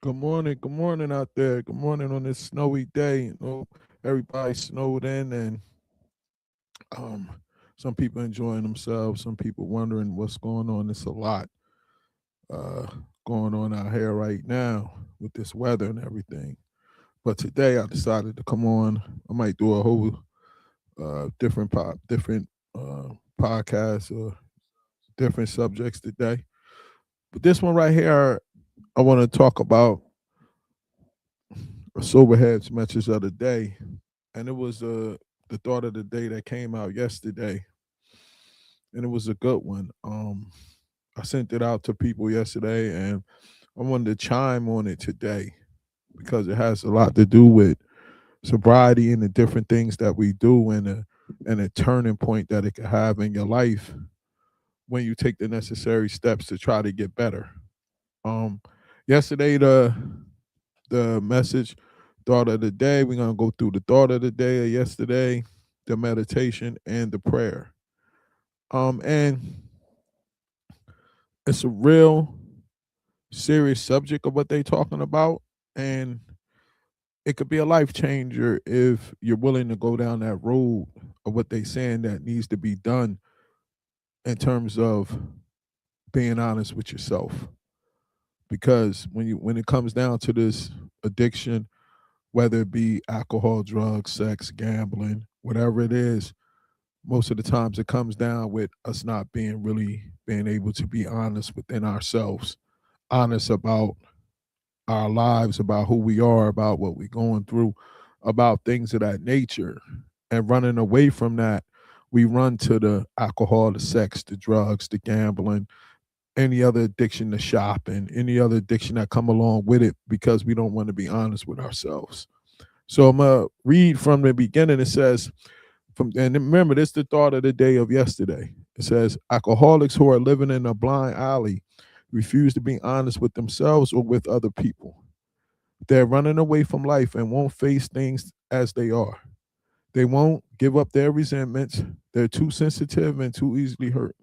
Good morning out there. Good morning on this snowy day. Everybody snowed in, and um, some people enjoying themselves. Some people wondering what's going on. It's a lot uh, going on out here right now with this weather and everything. But today I decided to come on. I might do a whole different podcasts or different subjects today. But this one right here, I want to talk about a Soberheadz message of the day, and it was the thought of the day that came out yesterday, and it was a good one. I sent it out to people yesterday, and I wanted to chime on it today because it has a lot to do with sobriety and the different things that we do, and a turning point that it can have in your life when you take the necessary steps to try to get better. Um, Yesterday, the message thought of the day. We're gonna go through the thought of the day of yesterday, the meditation, and the prayer. And it's a real serious subject of what they talking about, and it could be a life changer if you're willing to go down that road of what they saying that needs to be done in terms of being honest with yourself. Because when it comes down to this addiction, whether it be alcohol, drugs, sex, gambling, whatever it is, most of the times it comes down with us not being able to be honest within ourselves, honest about our lives, about who we are, about what we're going through, about things of that nature. And running away from that, we run to the alcohol, the sex, the drugs, the gambling, any other addiction, the shopping, any other addiction that come along with it because we don't want to be honest with ourselves. So I'm gonna read from the beginning. It says, and remember, this is the thought of the day of yesterday. It says, alcoholics who are living in a blind alley refuse to be honest with themselves or with other people. They're running away from life and won't face things as they are. They won't give up their resentments. They're too sensitive and too easily hurt.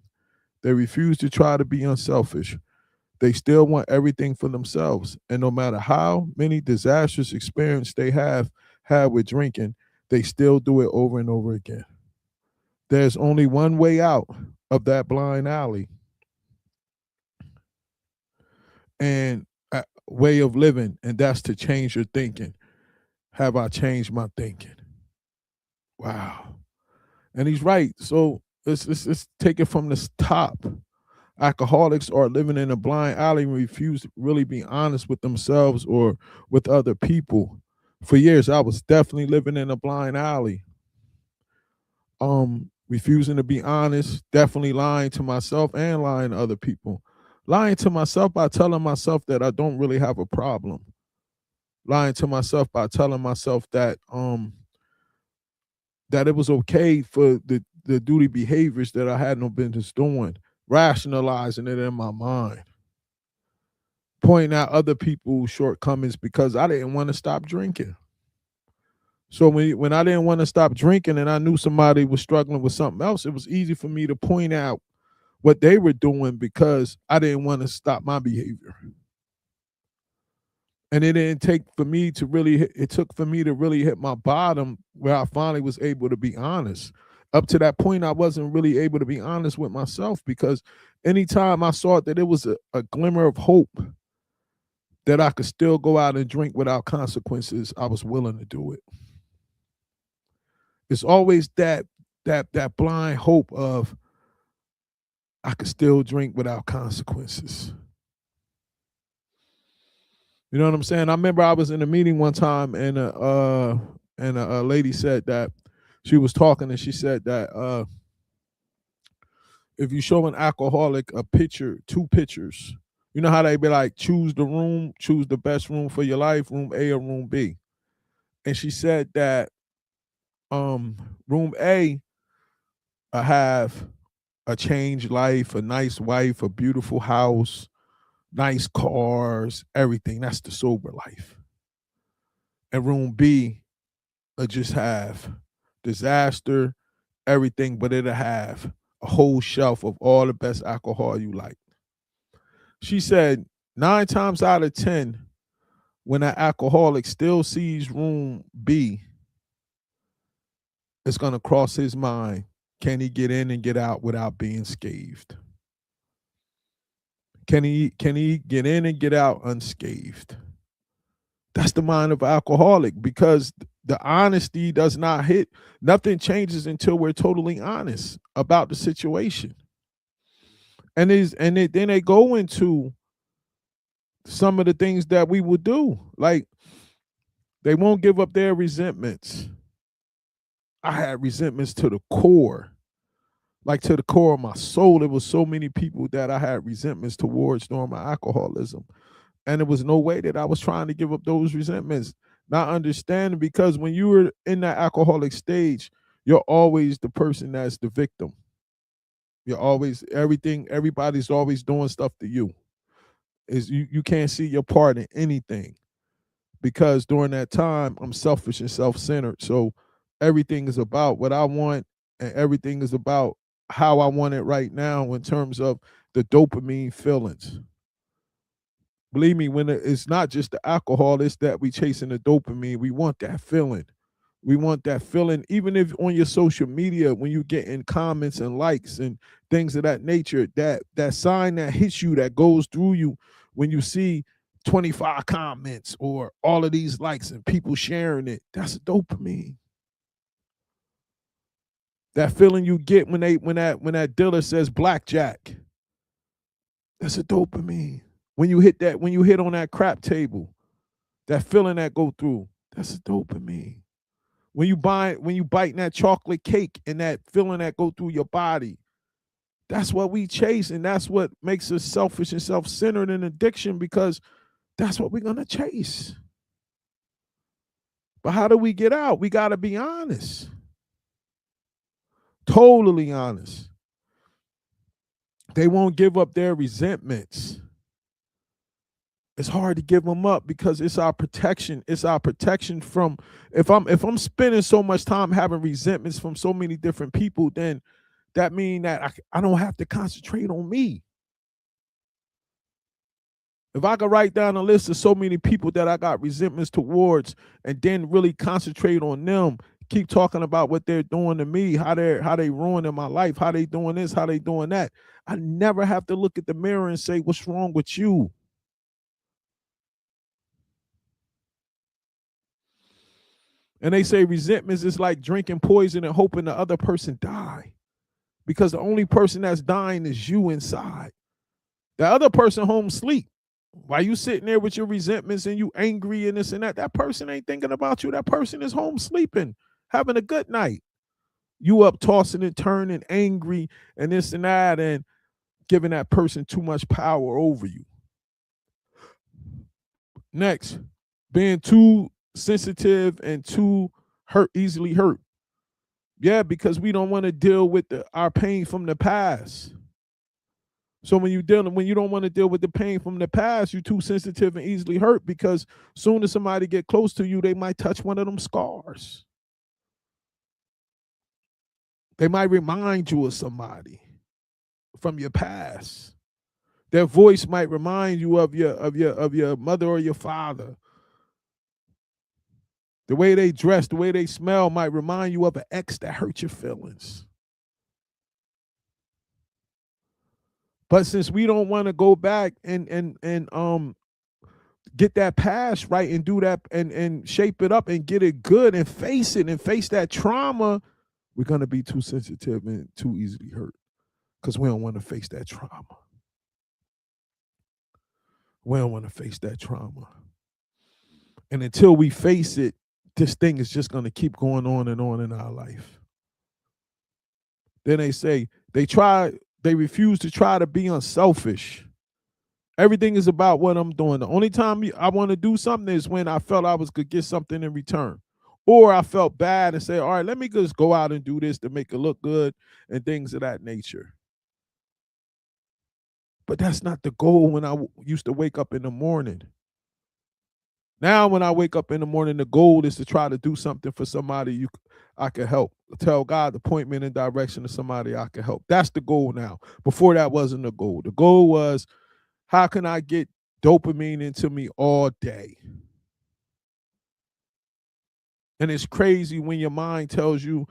They refuse to try to be unselfish. They still want everything for themselves. And no matter how many disastrous experiences they have had with drinking, they still do it over and over again. There's only one way out of that blind alley and a way of living, and that's to change your thinking. Have I changed my thinking? Wow. And he's right. So let's take it from the top. Alcoholics are living in a blind alley and refuse to really be honest with themselves or with other people. For years, I was definitely living in a blind alley. Refusing to be honest, definitely lying to myself and lying to other people. Lying to myself by telling myself that I don't really have a problem. Lying to myself by telling myself that it was okay for the duty behaviors that I had no business doing, rationalizing it in my mind, pointing out other people's shortcomings because I didn't want to stop drinking. So when I didn't want to stop drinking and I knew somebody was struggling with something else, it was easy for me to point out what they were doing because I didn't want to stop my behavior. And it didn't take for me to really it took for me to really hit my bottom where I finally was able to be honest. Up to that point, I wasn't really able to be honest with myself because anytime I saw that it was a glimmer of hope that I could still go out and drink without consequences, I was willing to do it. It's always that blind hope of I could still drink without consequences. You know what I'm saying? I remember I was in a meeting one time and a lady said that she was talking and she said that if you show an alcoholic a picture, two pictures, you know how they be like, choose the room, choose the best room for your life, room A or room B. And she said that room A have a changed life, a nice wife, a beautiful house, nice cars, everything. That's the sober life. And room B just have disaster, everything, but it'll have a whole shelf of all the best alcohol you like. She said 9 times out of 10, when that alcoholic still sees room B, it's going to cross his mind. Can he get in and get out without being scathed? Can he get in and get out unscathed? That's the mind of an alcoholic, because the honesty does not hit. Nothing changes until we're totally honest about the situation. And then they go into some of the things that we would do. Like, they won't give up their resentments. I had resentments to the core. Like, to the core of my soul. There was so many people that I had resentments towards during my alcoholism. And there was no way that I was trying to give up those resentments. Not understanding, because when you were in that alcoholic stage, you're always the person that's the victim. You're always everybody's always doing stuff to you. You can't see your part in anything, because during that time I'm selfish and self-centered. So everything is about what I want, and everything is about how I want it right now in terms of the dopamine feelings. Believe me, when it's not just the alcohol, it's that we chasing the dopamine. We want that feeling. We want that feeling, even if on your social media, when you get in comments and likes and things of that nature, that sign that hits you, that goes through you when you see 25 comments or all of these likes and people sharing it, that's a dopamine. That feeling you get when that dealer says blackjack, that's a dopamine. When you hit on that crap table, that feeling that go through, that's a dopamine. When you bite that chocolate cake and that feeling that go through your body, that's what we chase, and that's what makes us selfish and self-centered in addiction, because that's what we're gonna chase. But how do we get out? We gotta be honest. Totally honest. They won't give up their resentments. It's hard to give them up because it's our protection. It's our protection from, if I'm spending so much time having resentments from so many different people, then that means that I don't have to concentrate on me. If I could write down a list of so many people that I got resentments towards, and then really concentrate on them, keep talking about what they're doing to me, how they ruining my life, how they doing this, how they doing that, I never have to look at the mirror and say, what's wrong with you? And they say resentments is like drinking poison and hoping the other person die, because the only person that's dying is you inside. The other person home sleep. While you sitting there with your resentments and you angry and this and that person ain't thinking about you. That person is home sleeping, having a good night. You up tossing and turning, angry and this and that, and giving that person too much power over you. Next, being too sensitive and too easily hurt. Yeah, because we don't want to deal with our pain from the past. So when you don't want to deal with the pain from the past, you're too sensitive and easily hurt, because soon as somebody get close to you, they might touch one of them scars. They might remind you of somebody from your past. Their voice might remind you of your mother or your father. The way they dress, the way they smell might remind you of an ex that hurt your feelings. But since we don't want to go back and get that past right and do that and shape it up and get it good and face it and face that trauma, we're going to be too sensitive and too easily hurt, because we don't want to face that trauma. We don't want to face that trauma. And until we face it, this thing is just going to keep going on and on in our life. Then they say they refuse to try to be unselfish. Everything is about what I'm doing. The only time I want to do something is when I felt I could get something in return. Or I felt bad and say, all right, let me just go out and do this to make it look good and things of that nature. But that's not the goal when I used to wake up in the morning. Now when I wake up in the morning, the goal is to try to do something for somebody I can help. Tell God to point me in the direction of somebody I can help. That's the goal now. Before that wasn't the goal. The goal was, how can I get dopamine into me all day? And it's crazy when your mind tells you,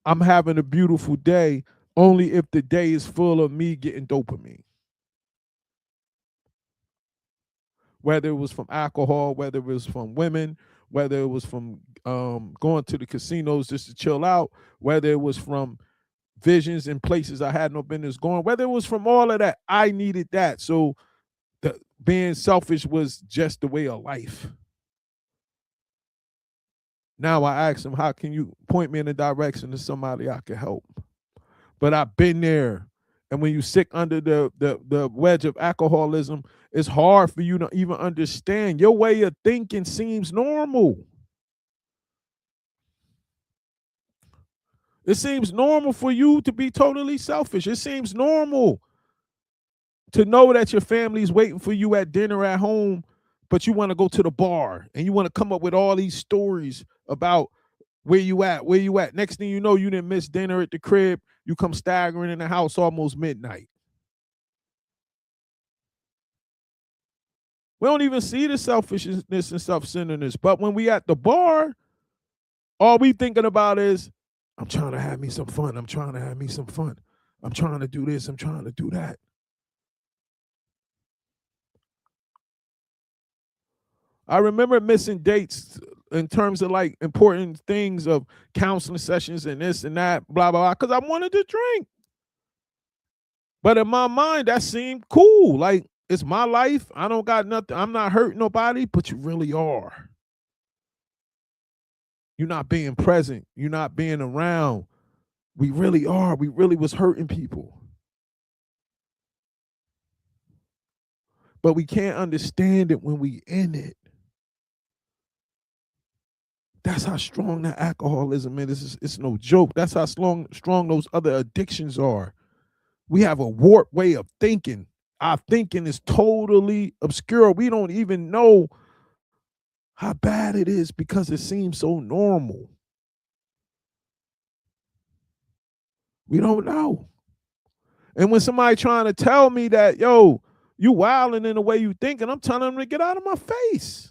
I'm having a beautiful day, only if the day is full of me getting dopamine. Whether it was from alcohol, whether it was from women, whether it was from going to the casinos just to chill out, whether it was from visions and places I had no business going, whether it was from all of that, I needed that. So being selfish was just the way of life. Now I ask him, how can you point me in the direction of somebody I can help? But I've been there. And when you sit under the wedge of alcoholism, it's hard for you to even understand. Your way of thinking seems normal. It seems normal for you to be totally selfish. It seems normal to know that your family's waiting for you at dinner at home, but you want to go to the bar and you want to come up with all these stories about where you at. Next thing you know, you didn't miss dinner at the crib. You come staggering in the house almost midnight. We don't even see the selfishness and self-centeredness. But when we at the bar, all we thinking about is, I'm trying to have me some fun. I'm trying to have me some fun. I'm trying to do this. I'm trying to do that. I remember missing dates in terms of like important things of counseling sessions and this and that, blah, blah, blah, because I wanted to drink. But in my mind, that seemed cool. Like, it's my life. I don't got nothing. I'm not hurting nobody, but you really are. You're not being present. You're not being around. We really are. We really was hurting people. But we can't understand it when we in it. That's how strong that alcoholism is. It's no joke. That's how strong those other addictions are. We have a warped way of thinking. Our thinking is totally obscure. We don't even know how bad it is because it seems so normal. We don't know. And when somebody trying to tell me that, yo, you wilding in the way you thinking, I'm telling them to get out of my face.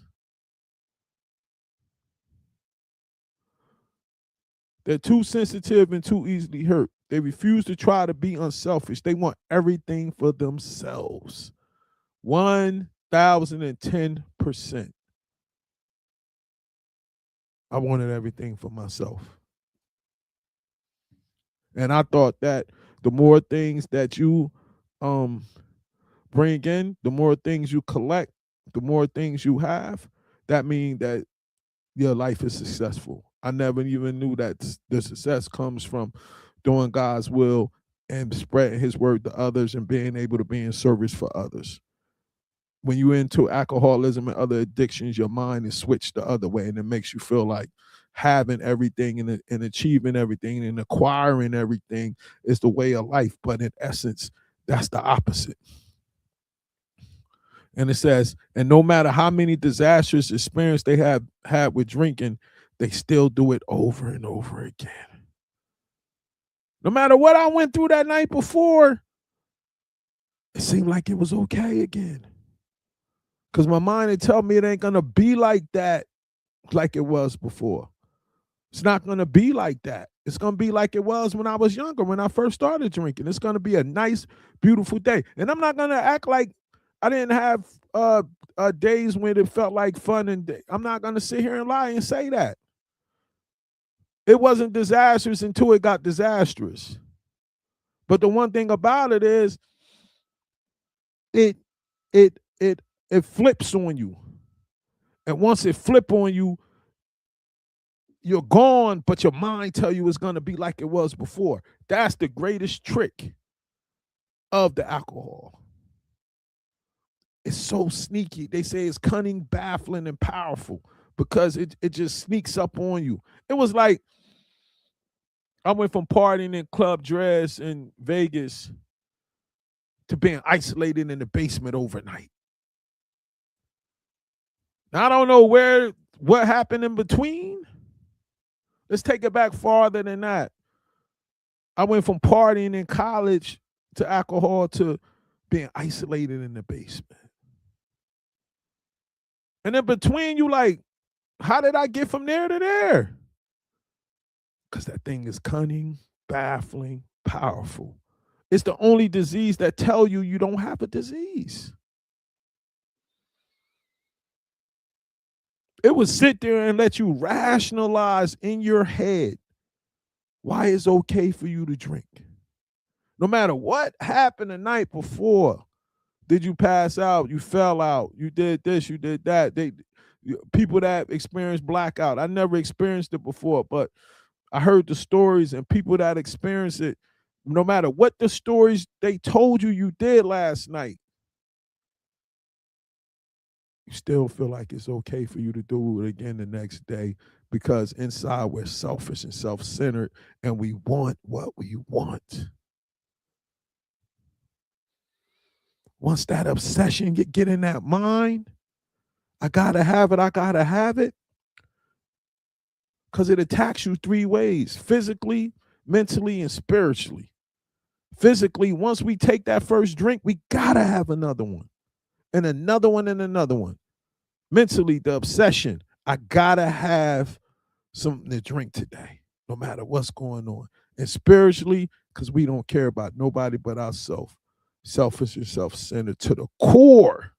They're too sensitive and too easily hurt. They refuse to try to be unselfish. They want everything for themselves. 1,010%. I wanted everything for myself. And I thought that the more things that you bring in, the more things you collect, the more things you have, that means that your life is successful. I never even knew that the success comes from doing God's will and spreading his word to others and being able to be in service for others. When you're into alcoholism and other addictions, your mind is switched the other way, and it makes you feel like having everything and achieving everything and acquiring everything is the way of life. But in essence, that's the opposite. And it says, and no matter how many disastrous experiences they have had with drinking, they still do it over and over again. No matter what I went through that night before, it seemed like it was okay again. Because my mind had told me it ain't going to be like that like it was before. It's not going to be like that. It's going to be like it was when I was younger, when I first started drinking. It's going to be a nice, beautiful day. And I'm not going to act like I didn't have days when it felt like fun. And I'm not going to sit here and lie and say that. It wasn't disastrous until it got disastrous. But the one thing about it is it flips on you. And once it flip on you, you're gone, but your mind tell you it's going to be like it was before. That's the greatest trick of the alcohol. It's so sneaky. They say it's cunning, baffling, and powerful because it just sneaks up on you. It was like I went from partying in Club Dress in Vegas to being isolated in the basement overnight. Now, I don't know what happened in between. Let's take it back farther than that. I went from partying in college to alcohol to being isolated in the basement. And in between, you like, how did I get from there to there? because that thing is cunning, baffling, powerful. It's the only disease that tell you you don't have a disease. It would sit there and let you rationalize in your head why it's okay for you to drink. No matter what happened the night before, did you pass out? You fell out. You did this. You did that. People that experience blackout. I never experienced it before, but I heard the stories and people that experience it. No matter what the stories they told you did last night, you still feel like it's okay for you to do it again the next day, because inside we're selfish and self-centered and we want what we want. Once that obsession get in that mind, I gotta have it, because it attacks you three ways: physically, mentally, and spiritually. Physically, once we take that first drink, we gotta have another one, and another one, and another one. Mentally, the obsession, I gotta have something to drink today, no matter what's going on. And spiritually, because we don't care about nobody but ourselves. Selfish and self-centered to the core.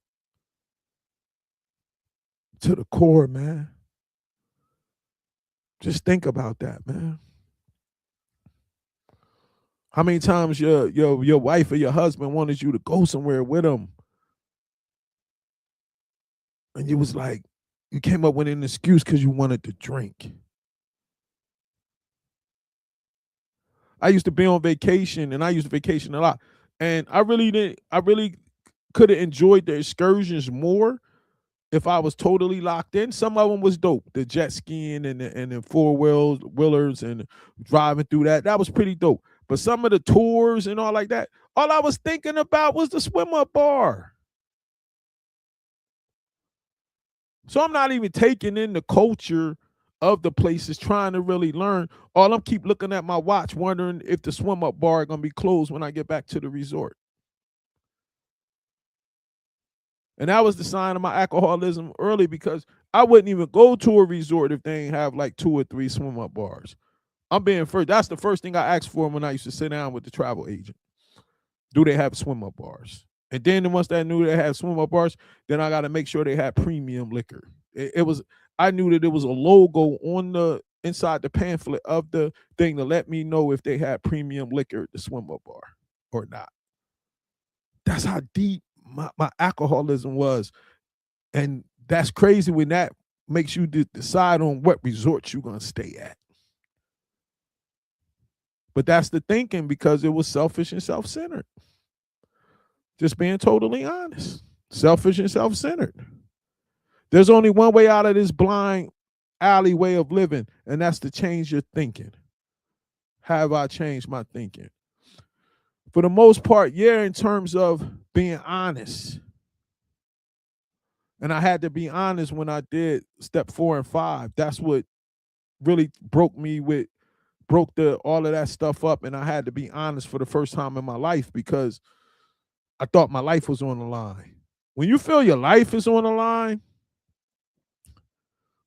To the core, man. Just think about that, man. How many times your wife or your husband wanted you to go somewhere with them, and you was like, you came up with an excuse because you wanted to drink? I used to be on vacation, and I used to vacation a lot, and I really could have enjoyed the excursions more if I was totally locked in. Some of them was dope. The jet skiing and the wheelers and driving through that was pretty dope. But some of the tours and all like that, all I was thinking about was the swim up bar. So I'm not even taking in the culture of the places, trying to really learn. All I'm keep looking at my watch, wondering if the swim up bar gonna be closed when I get back to the resort. And that was the sign of my alcoholism early, because I wouldn't even go to a resort if they ain't have like 2 or 3 swim up bars. I'm being first. That's the first thing I asked for when I used to sit down with the travel agent. Do they have swim up bars? And then once I knew they had swim up bars, then I got to make sure they had premium liquor. I knew that it was a logo on the inside the pamphlet of the thing to let me know if they had premium liquor at the swim up bar or not. That's how deep my alcoholism was. And that's crazy when that makes you decide on what resorts you're going to stay at. But that's the thinking, because it was selfish and self-centered. Just being totally honest. Selfish and self-centered. There's only one way out of this blind alley way of living, and that's to change your thinking. Have I changed my thinking? For the most part, yeah, in terms of being honest. And I had to be honest when I did step 4 and 5. That's what really broke all of that stuff up. And I had to be honest for the first time in my life, because I thought my life was on the line. When you feel your life is on the line,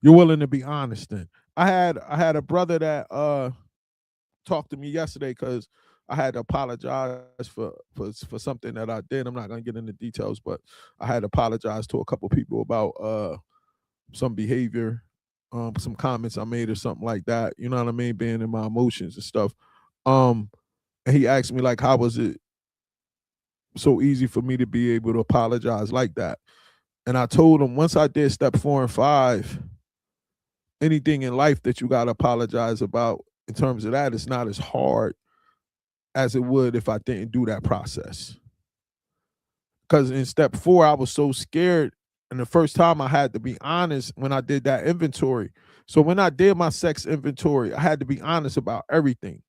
you're willing to be honest then. I had a brother that talked to me yesterday, because I had to apologize for something that I did. I'm not gonna get into details, but I had to apologize to a couple people about some behavior, some comments I made or something like that. You know what I mean? Being in my emotions and stuff. And he asked me, like, how was it so easy for me to be able to apologize like that? And I told him, once I did step 4 and 5, anything in life that you got to apologize about in terms of that, it's not as hard as it would if I didn't do that process. Because in step 4, I was so scared. And the first time I had to be honest when I did that inventory. So when I did my sex inventory, I had to be honest about everything.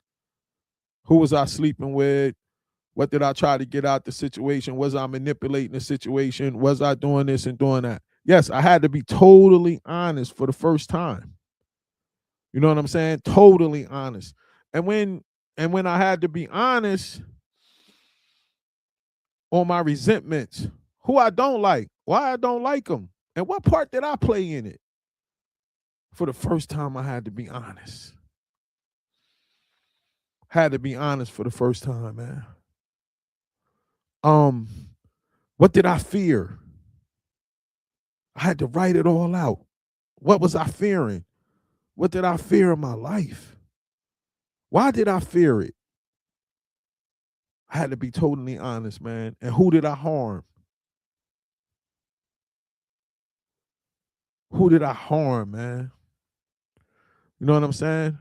Who was I sleeping with? What did I try to get out the situation? Was I manipulating the situation? Was I doing this and doing that? Yes, I had to be totally honest for the first time. You know what I'm saying? Totally honest. And when I had to be honest on my resentments, who I don't like, why I don't like them, and what part did I play in it? For the first time, I had to be honest. Had to be honest for the first time, man. What did I fear? I had to write it all out. What was I fearing? What did I fear in my life? Why did I fear it? I had to be totally honest, man. And who did I harm? Who did I harm, man? You know what I'm saying?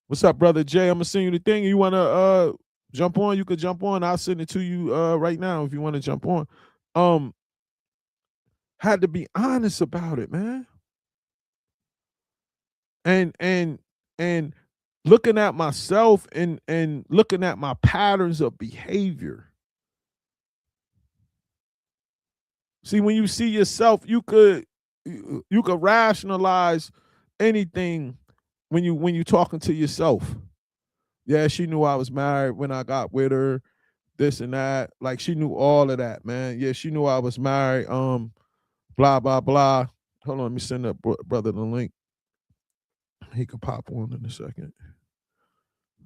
What's up, brother Jay? I'm gonna send you the thing. You wanna jump on? You could jump on. I'll send it to you right now if you want to jump on. Had to be honest about it, man. And looking at myself and looking at my patterns of behavior. See, when you see yourself, you could rationalize anything when you talking to yourself. Yeah, she knew I was married when I got with her, this and that. Like, she knew all of that, man. Yeah, she knew I was married. Blah blah blah. Hold on, let me send that brother the link. He could pop on in a second.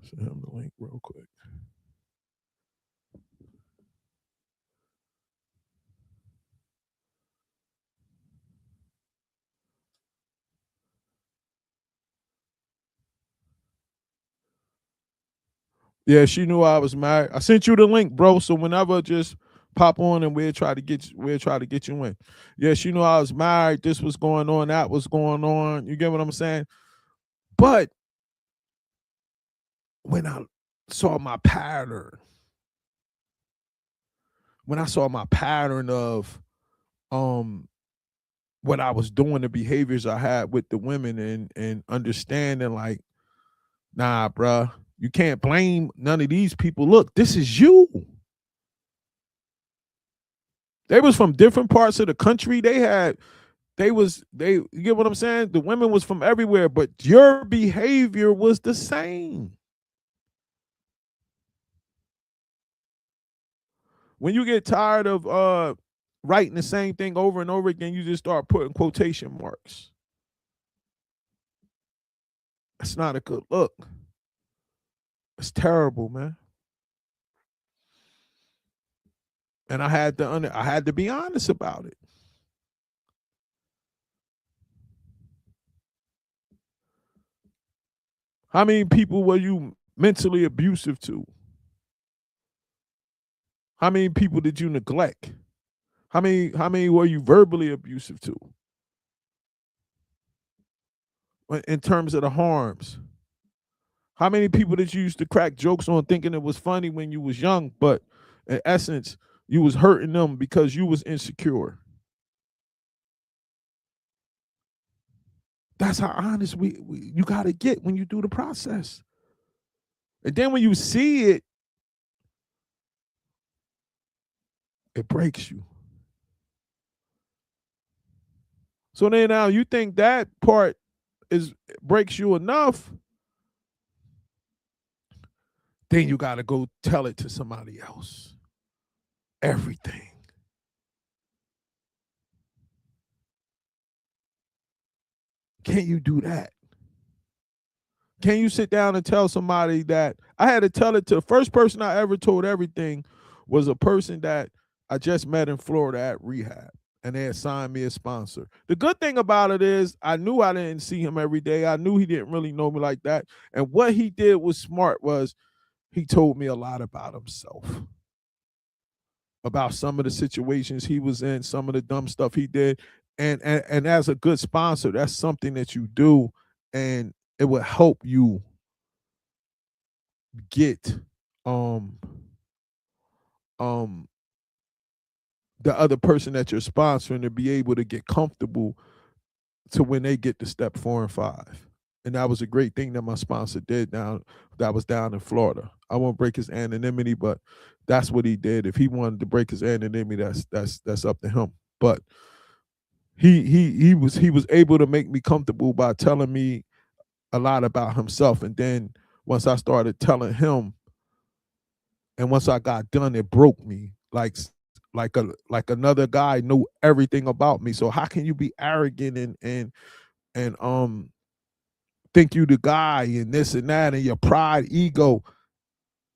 Send him the link real quick. Yeah, she knew I was married. I sent you the link, bro. So whenever, just pop on and we'll try to get you in. Yeah, she knew I was married. This was going on. That was going on. You get what I'm saying? But when I saw my pattern, of what I was doing, the behaviors I had with the women, and understanding, like, nah, bruh, you can't blame none of these people. Look, this is you. They was from different parts of the country. You get what I'm saying? The women was from everywhere, but your behavior was the same. When you get tired of writing the same thing over and over again, you just start putting quotation marks. It's not a good look. It's terrible, man. And I had to be honest about it. How many people were you mentally abusive to? How many people did you neglect? How many were you verbally abusive to? In terms of the harms. How many people did you used to crack jokes on thinking it was funny when you was young, but in essence, you was hurting them because you was insecure? That's how honest you got to get when you do the process. And then when you see it, it breaks you. So then now you think that part breaks you enough, then you got to go tell it to somebody else. Everything. Can you do that? Can you sit down and tell somebody that? I had to tell it to the first person I ever told everything was a person that I just met in Florida at rehab, and they assigned me a sponsor. The good thing about it is I knew I didn't see him every day. I knew he didn't really know me like that. And what he did was smart, was he told me a lot about himself, about some of the situations he was in, some of the dumb stuff he did. And as a good sponsor, that's something that you do, and it will help you get the other person that you're sponsoring to be able to get comfortable to when they get to step 4 and 5. And that was a great thing that my sponsor did that was down in Florida. I won't break his anonymity, but that's what he did. If he wanted to break his anonymity, that's up to him. But he was able to make me comfortable by telling me a lot about himself. And then once I started telling him, and once I got done, it broke me. Like another guy knew everything about me. So how can you be arrogant and think you the guy and this and that, and your pride, ego.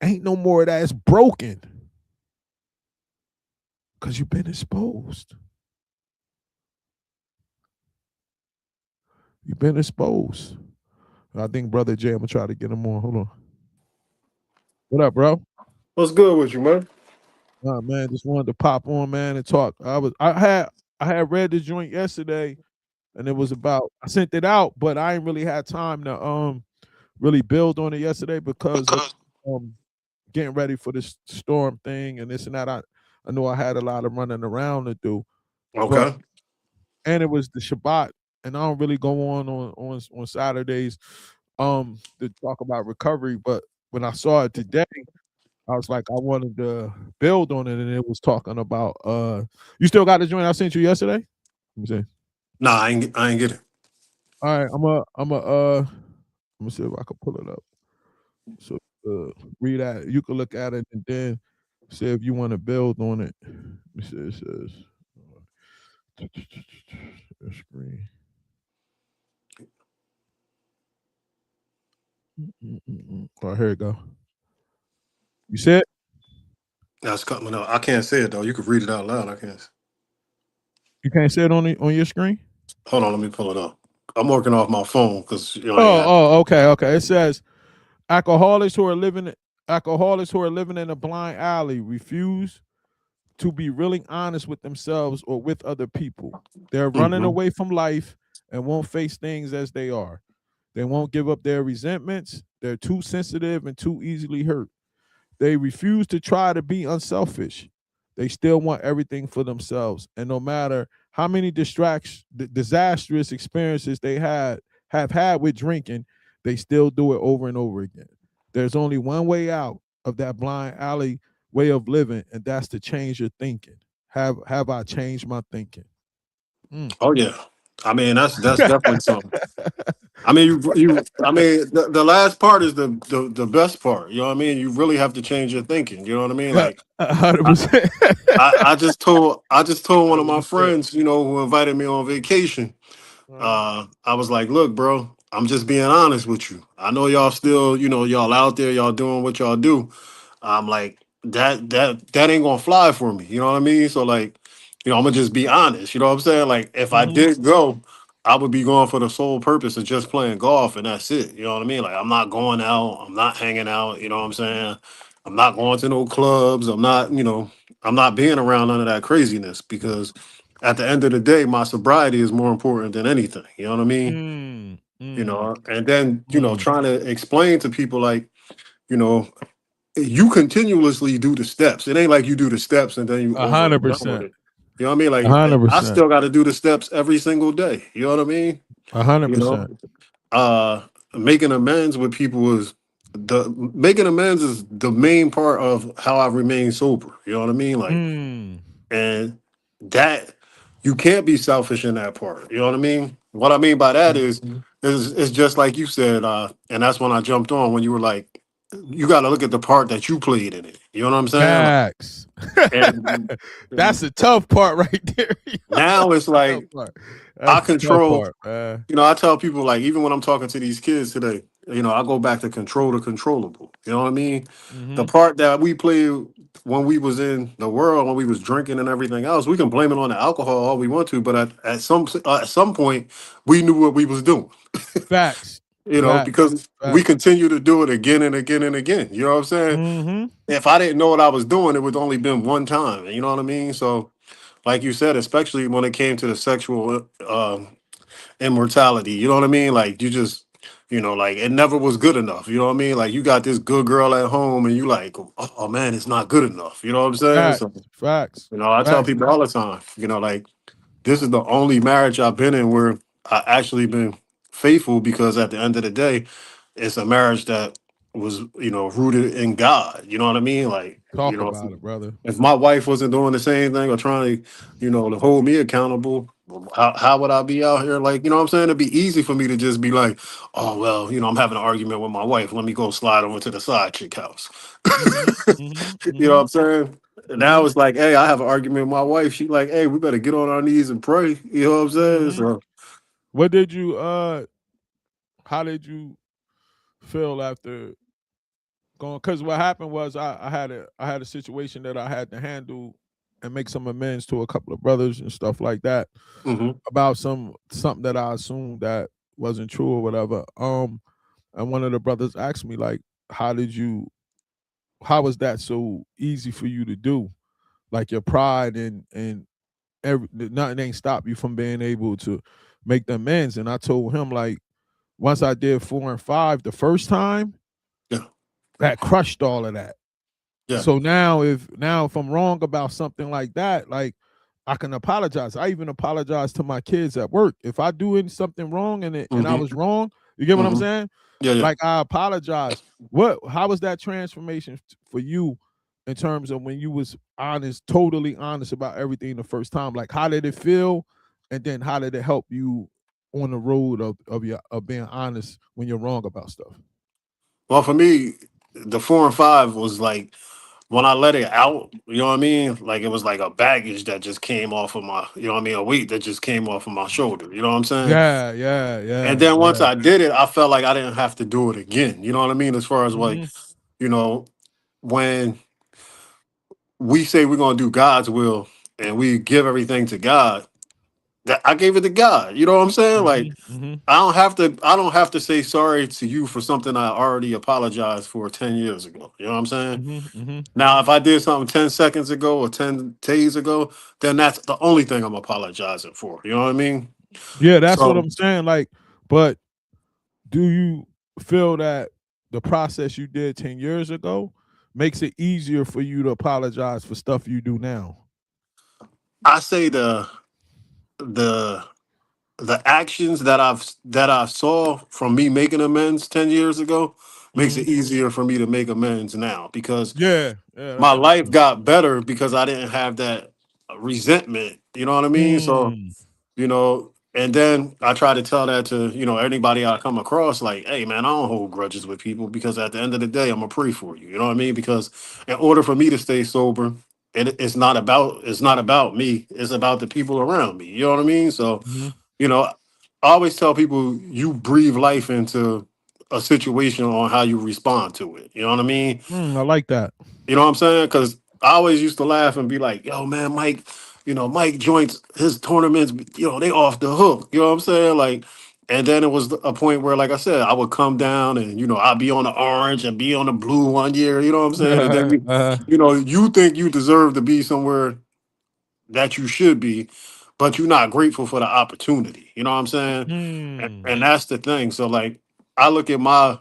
Ain't no more of that. It's broken because you've been exposed. You've been exposed. I think Brother Jay, I'm gonna try to get him on. Hold on. What up, bro? What's good with you, man? Man, just wanted to pop on, man, and talk. I had read the joint yesterday, and it was about I sent it out, but I ain't really had time to really build on it yesterday because of um getting ready for this storm thing and this and that. I know I had a lot of running around to do, but Okay. and it was the Shabbat, and I don't really go on Saturdays to talk about recovery. But when I saw it today, I was like, I wanted to build on it, and it was talking about you still got the joint I sent you yesterday? Let me see. Nah, I ain't get it. All right, I'm gonna see if I can pull it up. So read that. You can look at it and then see if you want to build on it. Let me see. It says screen. Oh, here we go. You said That's coming up. I can't say it though. You could read it out loud. I can't. you can't say it on your screen. Hold on, let me pull it up. I'm working off my phone because I ain't got. Okay. It says alcoholics who are living alcoholics who are living in a blind alley refuse to be really honest with themselves or with other people. They're running Mhm. away from life and won't face things as they are. They won't give up their resentments. They're too sensitive and too easily hurt. They refuse to try to be unselfish. They still want everything for themselves. And no matter how many disastrous experiences they have had with drinking, they still do it over and over again. There's only one way out of that blind alley way of living, and that's to change your thinking. Have I changed my thinking? Mm. Oh yeah. I mean, that's definitely something. I mean, I mean, the last part is the best part. You know what I mean? You really have to change your thinking. You know what I mean? Yeah, Like, I, 100%. I just told one of my 100%. friends, who invited me on vacation. Uh-huh. I was like, look, bro, I'm just being honest with you. I know y'all still, y'all out there, y'all doing what y'all do. I'm like, that ain't gonna fly for me. You know what I mean? So like, I'm gonna just be honest. You know what I'm saying? Like, if I Mhm. did go, I would be going for the sole purpose of just playing golf and that's it. You know what I mean? Like, I'm not going out, I'm not hanging out, you know what I'm saying? I'm not going to no clubs, I'm not being around none of that craziness because at the end of the day, my sobriety is more important than anything. You know what I mean? Mm, mm, And then, mm. trying to explain to people like, you know, you continuously do the steps. It ain't like you do the steps and then you A over hundred and done with percent. it. You know what I mean? A Like hundred I percent. still got to do the steps every single day. You know what I mean? A hundred You know, percent. uh, making amends with people is making amends is the main part of how I remain sober. You know what I mean? Like, Mm. and that you can't be selfish in that part. You know what I mean? What I mean by that Mhm. is just like you said, and that's when I jumped on when you were like, you got to look at the part that you played in it. You know what I'm saying? Like, Facts. and That's the tough part right there. now it's That's the tough like part. I That's the tough control. part, man. I tell people like even when I'm talking to these kids today, I go back to control the controllable. You know what I mean? The Hmm. part that we played when we was in the world, when we was drinking and everything else, we can blame it on the alcohol all we want to, but at some point, we knew what we was doing. Facts. Facts. Because we Facts. continue to do it again and again and again. You know what I'm saying? Hmm. If I didn't know what I was doing, it would only been one time. You know what I mean? So, like you said, especially when it came to the sexual immortality. You know what I mean? Like you just, like it never was good enough. You know what I mean? Like you got this good girl at home, and you like, oh man, it's not good enough. You know what I'm saying? Facts. So, Facts. I tell Facts. people all the time, like this is the only marriage I've been in where I actually been faithful because at the end of the day, it's a marriage that was, rooted in God. You know what I mean? Like, Talk about it, brother. if my wife wasn't doing the same thing or trying to, to hold me accountable, how would I be out here? Like, you know what I'm saying? It'd be easy for me to just be like, oh, well, I'm having an argument with my wife. Let me go slide over to the side chick house. Hmm. Hmm. You know what Hmm. I'm saying? Hmm. Now it's like, hey, I have an argument with my wife. She like, hey, we better get on our knees and pray. You know what I'm saying? Hmm. So What did you how did you feel after going? Because what happened was I had a situation that I had to handle and make some amends to a couple of brothers and stuff like that Mm-hmm. about something that I assumed that wasn't true or whatever. And one of the brothers asked me like, how did you? How was that so easy for you to do? Like your pride and nothing ain't stop you from being able to make the amends. And I told him like once I did 4 and 5 the first time, Yeah. that crushed all of that. Yeah. So now if I'm wrong about something like that, like I can apologize. I even apologize to my kids at work. If I do something wrong and I was Mm-hmm. wrong, you get what I'm Mm-hmm. saying? Yeah. Yeah. Like I apologize. How was that transformation for you in terms of when you was honest, totally honest about everything the first time? Like how did it feel? And then how did it help you on the road of being honest when you're wrong about stuff? Well, for me, the 4 and 5 was like when I let it out. You know what I mean? Like it was like a baggage that just came off of my. You know what I mean? A weight that just came off of my shoulder. You know what I'm saying? Yeah, yeah, And yeah, then once yeah. I did it, I felt like I didn't have to do it again. You know what I mean? As far as like, Hmm. you know, when we say we're gonna do God's will and we give everything to God, that I gave it to God. You know what I'm saying? Like Mhm, mhm, I don't have to say sorry to you for something I already apologized for 10 years ago. You know what I'm saying? mhm, mhm. Now, if I did something 10 seconds ago or 10 days ago, then that's the only thing I'm apologizing for. You know what I mean? Yeah, that's what So I'm saying. Like, but do you feel that the process you did 10 years ago makes it easier for you to apologize for stuff you do now? I say the the actions that I saw from me making amends 10 years ago makes Mhm. it easier for me to make amends now because Yeah, yeah, that my makes life sense. got better because I didn't have that resentment. You know what I mean? So, Mm. and then I try to tell that to, anybody I come across, like, hey man, I don't hold grudges with people because at the end of the day, I'm gonna pray for you. You know what I mean? Because in order for me to stay sober, it's not about me, it's about the people around me. You know what I mean? So, Mhm. you know, I always tell people you breathe life into a situation on how you respond to it. You know what I mean? I like that. You know what I'm saying? Because I always used to laugh and be like, yo, man, Mike, Mike joints, his tournaments, they off the hook. You know what I'm saying? Like, and then it was a point where, like I said, I would come down and, I'd be on the orange and be on the blue one year. You know what I'm saying? And then, Uh, you think you deserve to be somewhere that you should be, but you're not grateful for the opportunity. You know what I'm saying? And hmm. that's the thing. So like I look at my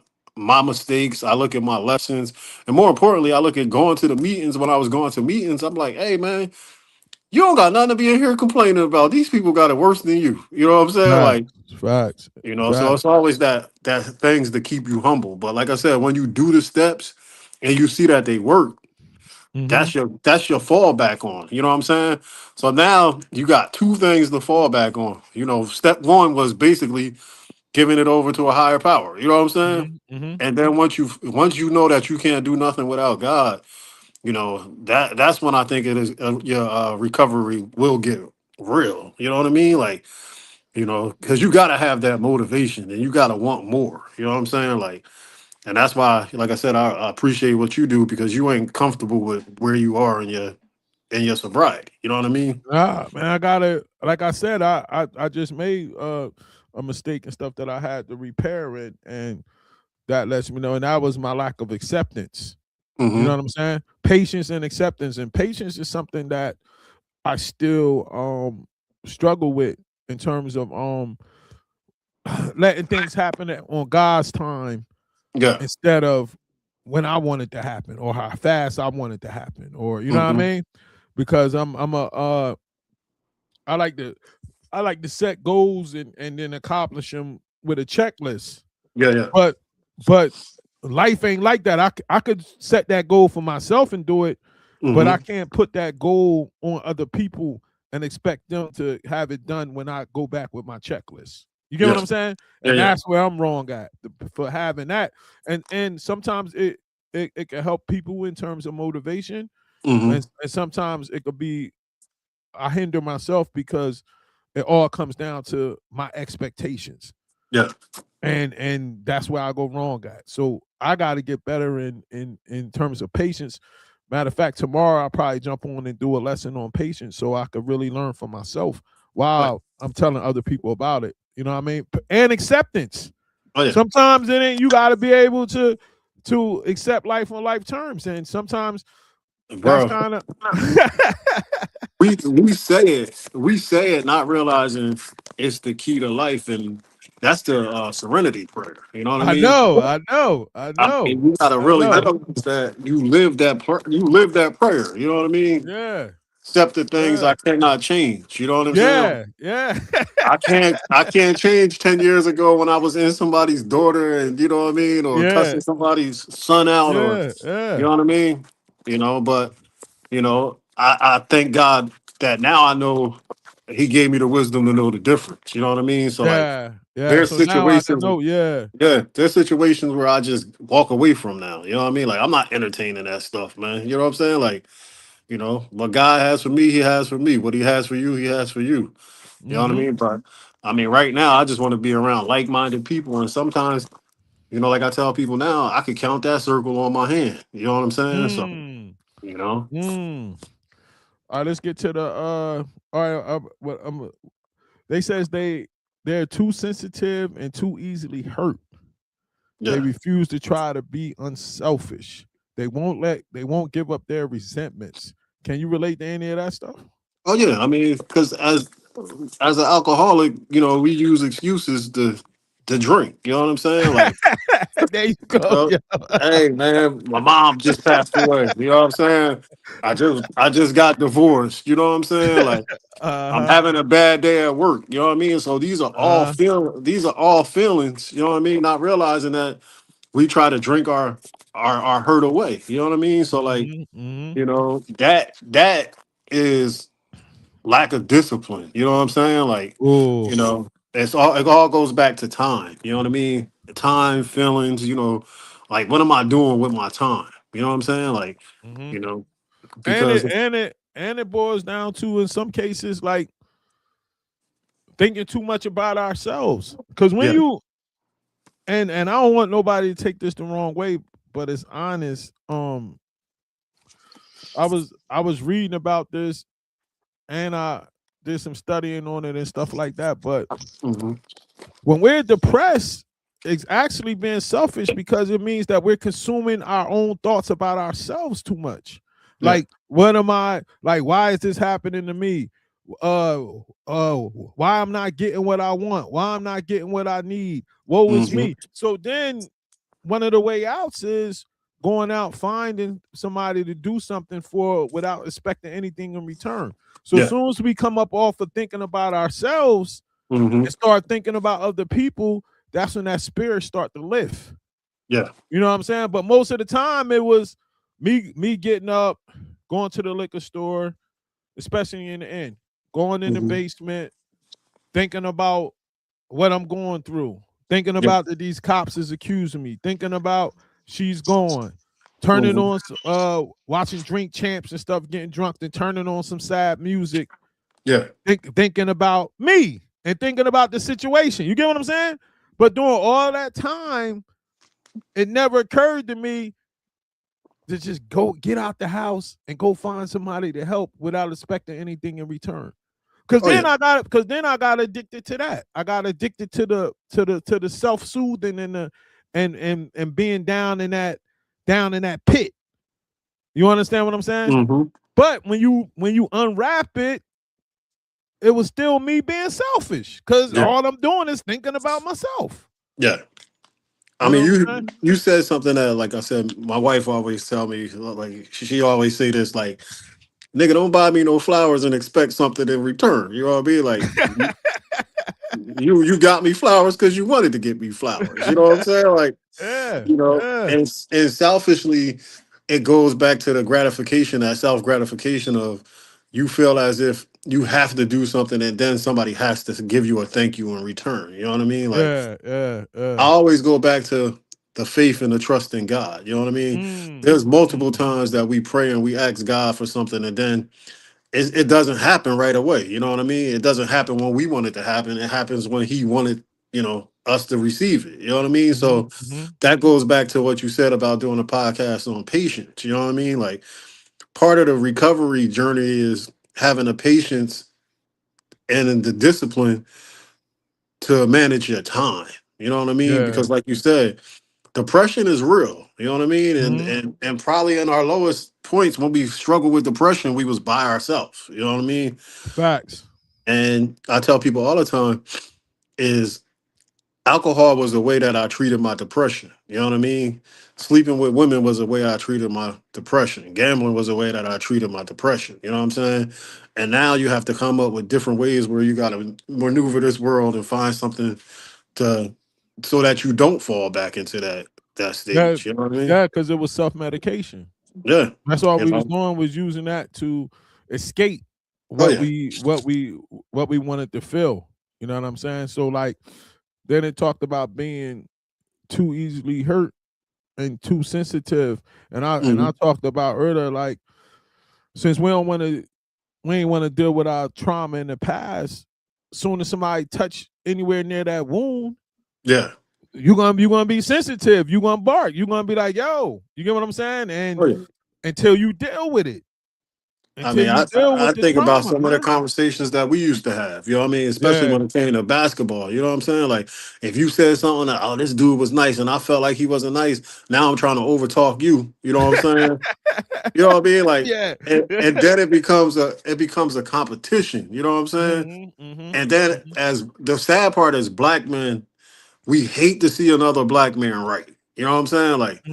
mistakes, I look at my lessons, and more importantly, I look at going to the meetings. When I was going to meetings, I'm like, hey man, you don't got nothing to be in here complaining about. These people got it worse than you. You know what I'm saying? Facts, Like, facts, so facts. it's always that things to keep you humble. But like I said, when you do the steps and you see that they work, Mhm. that's your fallback on. You know what I'm saying? So now you got two things to fall back on. Step one was basically giving it over to a higher power. You know what I'm saying? Mhm, mhm. And then once you know that you can't do nothing without God, that's when I think it is your recovery will get real. You know what I mean? Like, because you got to have that motivation and you got to want more. You know what I'm saying? Like, and that's why, like I said, I appreciate what you do because you ain't comfortable with where you are in your sobriety. You know what I mean? Nah, man, I gotta. Like I said, I just made a mistake and stuff that I had to repair it, and that lets me know. And that was my lack of acceptance. You know Mm-hmm. what I'm saying? Patience and acceptance, and patience is something that I still struggle with in terms of letting things happen on God's time Yeah. instead of when I want it to happen or how fast I want it to happen, or you know what I Mm-hmm. mean? Because I'm a I like to set goals and then accomplish them with a checklist. Yeah. Yeah. But but life ain't like that. I could set that goal for myself and do it, but I Mm-hmm. can't put that goal on other people and expect them to have it done when I go back with my checklist. You get what Yeah. I'm saying? Yeah. And Yeah. that's where I'm wrong at for having that. And sometimes it can help people in terms of motivation, Mm-hmm. and sometimes it could be I hinder myself because it all comes down to my expectations. Yeah. and that's where I go wrong at. So I got to get better in terms of patience. Matter of fact, tomorrow I'll probably jump on and do a lesson on patience so I could really learn for myself Right. while I'm telling other people about it. You know what I mean? And acceptance. Oh yeah, Sometimes it ain't, you got to be able to accept life on life terms, and sometimes that's bro. kind of We say it, not realizing it's the key to life, and that's the serenity prayer. You know what I I mean? know, I know, I I know, mean, you gotta I really know. realize that you live that prayer. You know what I mean? Yeah, Accept the things yeah, I cannot change. You know what I'm saying? yeah, yeah, I can't change 10 years ago when I was in somebody's daughter and you know what I mean, or yeah, cussing somebody's son out, or yeah, you yeah, know what I mean? But I thank God that now I know he gave me the wisdom to know the difference. You know what I mean? So like yeah, yeah. there's So now I can situations know. Yeah. yeah, there's situations where I just walk away from now. You know what I mean? Like I'm not entertaining that stuff, man. You know what I'm saying? Like, what God has for me, he has for me. What he has for you, he has for you. You know what I Mm-hmm. mean? But I mean, right now, I just want to be around like-minded people. And sometimes, like I tell people now, I could count that circle on my hand. You know what I'm saying? So, Mm. you know, Mm. All right, let's get to the all right, what they says they're too sensitive and too easily hurt. They yeah. refuse to try to be unselfish. They won't give up their resentments. Can you relate to any of that stuff? Oh yeah. I mean, because as an alcoholic, we use excuses to drink. You know what I'm saying? Like, There you go. uh, Yeah. hey man, my mom just passed away. You know what I'm saying? I just got divorced. You know what I'm saying? Like, I'm Uh-huh. having a bad day at work. You know what I mean? So Uh-huh. these are all feelings. You know what I mean? Not realizing that we try to drink our hurt away. You know what I mean? So like, Mm-hmm. Mm-hmm. that is lack of discipline. You know what I'm saying? Like, Oh. it all goes back to time. You know what I mean? Time, feelings. Like what am I doing with my time? You know what I'm saying? Like, Mm-hmm. you know, And because it boils down to in some cases like thinking too much about ourselves. Because when yeah, you and I don't want nobody to take this the wrong way, but it's honest. I was reading about this and I did some studying on it and stuff like that. But hmm when we're depressed, it's actually being selfish because it means that we're consuming our own thoughts about ourselves too much. yeah, Like, what am I like? Why is this happening to me? Uh, why I'm not getting what I want? Why I'm not getting what I need? Woe is hmm me. So then one of the way outs is going out finding somebody to do something for without expecting anything in return. So as yeah, soon as we come up off of thinking about ourselves hmm and start thinking about other people, that's when that spirit start to lift. yeah, You know what I'm saying? But most of the time it was me getting up, going to the liquor store, especially in the end, going in the hmm basement, thinking about what I'm going through, thinking yeah, about that these cops is accusing me, thinking about she's gone, turning hmm on watching Drink Champs and stuff, getting drunk, then turning on some sad music, yeah, thinking about me and thinking about the situation. You get what I'm saying? But during all that time, it never occurred to me to just go get out the house and go find somebody to help without expecting anything in return. Cause oh yeah, then I got addicted to that. I got addicted to the self-soothing and the and being down in that pit. You understand what I'm saying? hmm But when you unwrap it, it was still me being selfish. Cause yeah, all I'm doing is thinking about myself. yeah. I You mean, know what you I'm saying? you said something that, like I said, my wife always tell me, like she always say this, like, nigga, don't buy me no flowers and expect something in return. You know what I mean? Like, you got me flowers because you wanted to get me flowers. You know what I'm saying? Like, Yeah, yeah, and selfishly, it goes back to the gratification, that self gratification of you feel as if you have to do something and then somebody has to give you a thank you in return. You know what I mean? Like, yeah, yeah, I yeah. always go back to the faith and the trust in God. You know what I mean? Mm, There's multiple mm. times that we pray and we ask God for something, and then it doesn't happen right away. You know what I mean? It doesn't happen when we want it to happen. It happens when He wanted. us to receive it. You know what I mean? Mhm, So mhm. that goes back to what you said about doing a podcast on patience. You know what I mean? Like part of the recovery journey is having the patience and the discipline to manage your time. You know what I mean? Yeah. Because like you said, depression is real. You know what I mean? And Mhm. and and probably in our lowest points when we struggled with depression, we was by ourselves. You know what I mean? Facts. And I tell people all the time is alcohol was the way that I treated my depression. You know what I mean? Sleeping with women was the way I treated my depression. Gambling was the way that I treated my depression. You know what I'm saying? And now you have to come up with different ways where you got to maneuver this world and find something to so that you don't fall back into that Yeah, stage. You know what I mean? yeah, because it was self-medication. Yeah. That's all If we was I'm, doing was using that to escape oh what yeah. we wanted to feel. You know what I'm saying? So like then it talked about being too easily hurt and too sensitive. And I Hmm. talked about earlier, like since we ain't want to deal with our trauma in the past, soon as somebody touch anywhere near that wound, Yeah. you gonna be sensitive. You gonna bark. You gonna be like, yo, you get what I'm saying? And Oh yeah. until you deal with it. I Until mean, you I deal I with I the think about trauma, some of the man. conversations that we used to have. You know what I mean? Especially Yeah. when it came to basketball. You know what I'm saying? Like if you said something that, oh, this dude was nice, and I felt like he wasn't nice. Now I'm trying to overtalk you. You know what I'm saying? You know what I mean? Like, Yeah. and then it becomes a competition. You know what I'm saying? Mhm, mhm, And then mhm. as the sad part is black men, we hate to see another black man right. You know what I'm saying? Like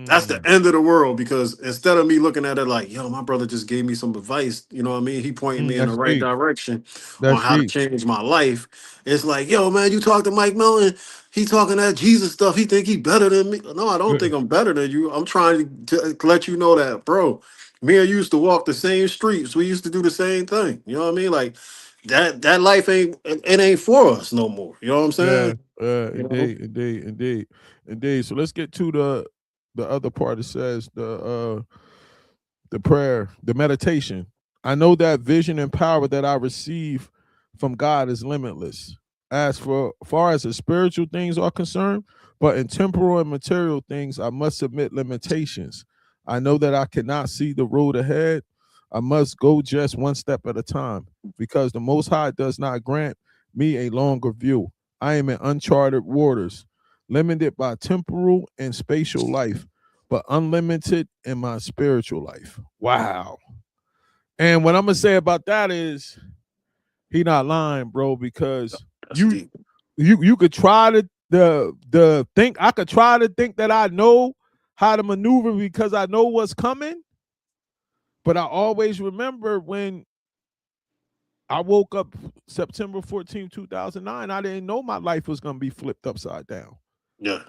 that's the Mm, end of the world because instead of me looking at it like, yo, my brother just gave me some advice, you know what I mean? He pointed me in the that's right deep. direction on That's how to deep. change my life. It's like, yo, man, you talk to Mike Melton, he talking that Jesus stuff. He think he better than me. No, I don't Yeah. think I'm better than you. I'm trying to let you know that, bro. Me and you used to walk the same streets. We used to do the same thing. You know what I mean? Like that life it ain't for us no more. You know what I'm Yeah, saying? You know? indeed, indeed, indeed, indeed. So let's get to the other part. It says the prayer, the meditation. I know that vision and power that I receive from God is limitless. As for far as the spiritual things are concerned, but in temporal and material things, I must submit limitations. I know that I cannot see the road ahead. I must go just one step at a time because the Most High does not grant me a longer view. I am in uncharted waters, limited by temporal and spatial life, but unlimited in my spiritual life. Wow. And what I'm gonna say about that is he not lying, bro, because That's you deep. you could try to the think I could try to think that I know how to maneuver because I know what's coming, but I always remember when I woke up September 14th, 2009, I didn't know my life was gonna be flipped upside down. Yeah.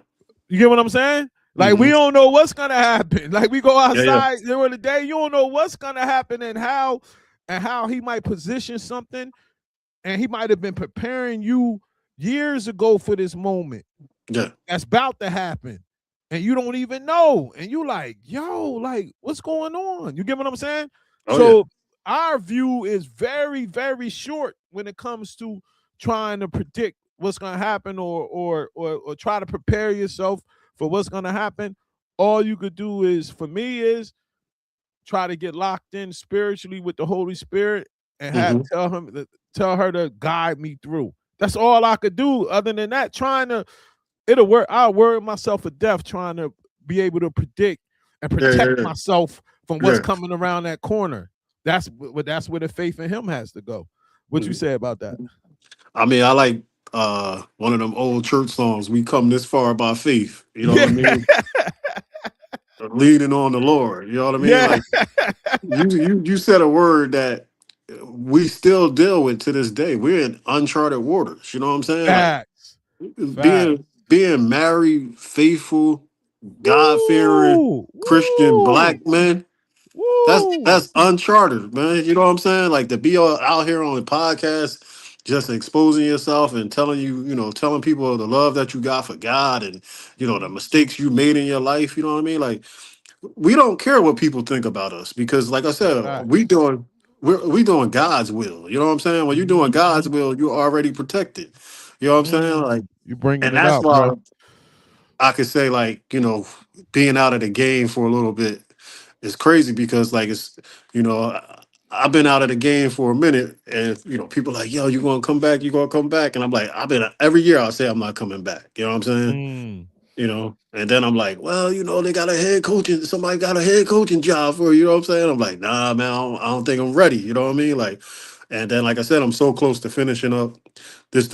You get what I'm saying? Like we Hmm. don't know what's gonna happen. Like we go Yeah, yeah. outside during the day, you don't know what's gonna happen and how he might position something, and he might have been preparing you years ago for this moment Yeah. that's about to happen, and you don't even know, and you like, yo, like what's going on? You get what I'm saying? Oh yeah. So our view is very, very short when it comes to trying to predict what's gonna happen or try to prepare yourself for what's gonna happen. All you could do is, for me, is try to get locked in spiritually with the Holy Spirit and have Hmm. tell her to guide me through. That's all I could do. Other than that, trying to it'll work. I'll worry myself to death trying to be able to predict and Yeah, protect yeah, yeah. myself from what's Yeah. coming around that corner. That's where the faith in Him has to go. What you Mhm. say about that? I mean, I like one of them old church songs. We come this far by faith. You know what I Yeah, mean? Leaning on the Lord. You know what I mean? yeah. Like you said a word that we still deal with to this day. We're in uncharted waters. You know what I'm saying? Like Facts, facts. being married, faithful, God fearing Woo, Christian woo, black men. woo. That's uncharted, man. You know what I'm saying? Like to be out here on the podcast, just exposing yourself and telling telling people the love that you got for God and the Mhm. mistakes you made in your life. You know what I mean? Like we don't care what people think about us because, like I said, Facts. we doing God's will. You know what I'm saying? When you're doing God's Mhm. will, you're already protected. You know what I'm saying? Like, You bringing and it that's out, bro. why I could say, like, being out of the game for a little bit is crazy, because like it's you know I've been out of the game for a minute, and people like, yo, you gonna come back, you gonna come back, and I'm like, I've been every year I say I'm not coming back. You know what I'm saying? Mm. And then I'm like, well, they got a head coaching, somebody got a head coaching job for you. You know what I'm saying? I'm like, nah, man, I don't think I'm ready. You know what I mean? Like, and then like I said, I'm so close to finishing up this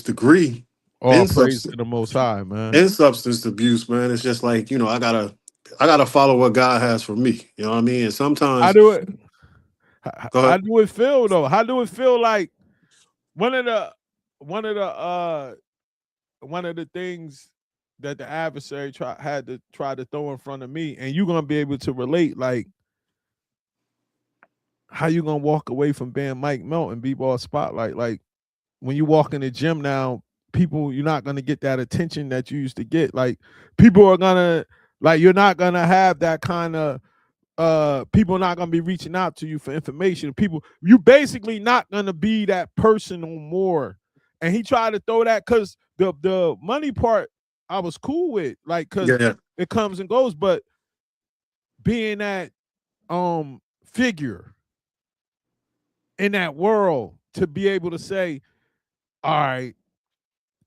degree All in praise substance to the Most High, man. in substance abuse, man. It's just like, I gotta follow what God has for me. You know what I mean? And How sometimes, do it? How, go how ahead. do it feel though? How do it feel like one of the one of the one of the things that the adversary had to try to throw in front of me, and you're gonna be able to relate, like how you gonna walk away from being Mike Melton, B-ball spotlight? Like when you walk in the gym now, people you're not gonna get that attention that you used to get. Like people are gonna like you're not gonna have that kind of people are not gonna be reaching out to you for information. People, you basically not gonna be that person no more. And he tried to throw that because the money part I was cool with, like because Yeah, it comes and goes, but being that figure in that world to be able to say, all right,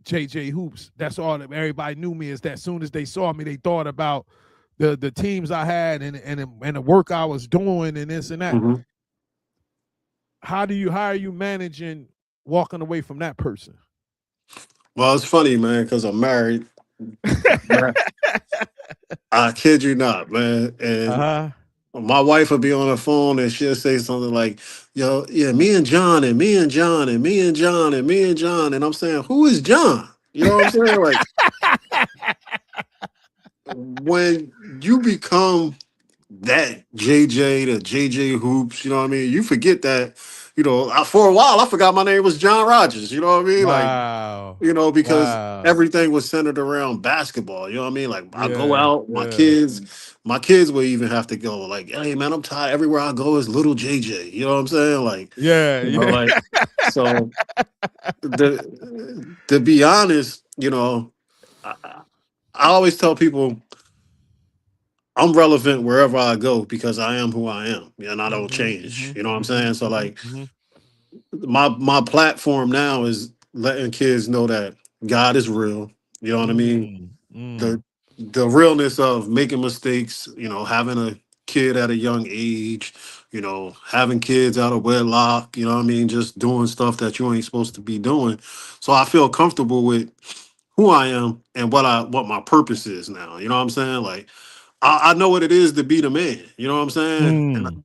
JJ Hoops, that's all that everybody knew me is that as soon as they saw me, they thought about the teams I had and the work I was doing and this and that. hmm How are you managing walking away from that person? well, it's funny, man, because I'm married. Man, I kid you not, man. And Uh-huh. my wife would be on the phone and she'll say something like, yo, yeah, me and John and me and John and me and John and me and John. And I'm saying, who is John? You know what I'm saying? Like, when you become that JJ, the JJ Hoops, you know what I mean? You forget that, for a while, I forgot my name was John Rogers, you know what I mean? Like, Wow. because Wow. everything was centered around basketball, you know what I mean? Like, I go Yeah. out, Yeah. my kids will even have to go, like, hey, man, I'm tired. Everywhere I go is little JJ, you know what I'm saying? Like, Yeah. Yeah. like, so to be honest, I always tell people, I'm relevant wherever I go because I am who I am, and I don't Mm-hmm, change. mm-hmm, You know what I'm mm-hmm, saying? So mm-hmm, like, mm-hmm. my platform now is letting kids know that God is real. You know what I mean? Mm, mm, The realness of making mistakes. Having a kid at a young age. Having kids out of wedlock. You know what I mean? Just doing stuff that you ain't supposed to be doing. So I feel comfortable with who I am and what my purpose is now. You know what I'm saying? Like, I know what it is to be the man. You know what I'm saying? mm,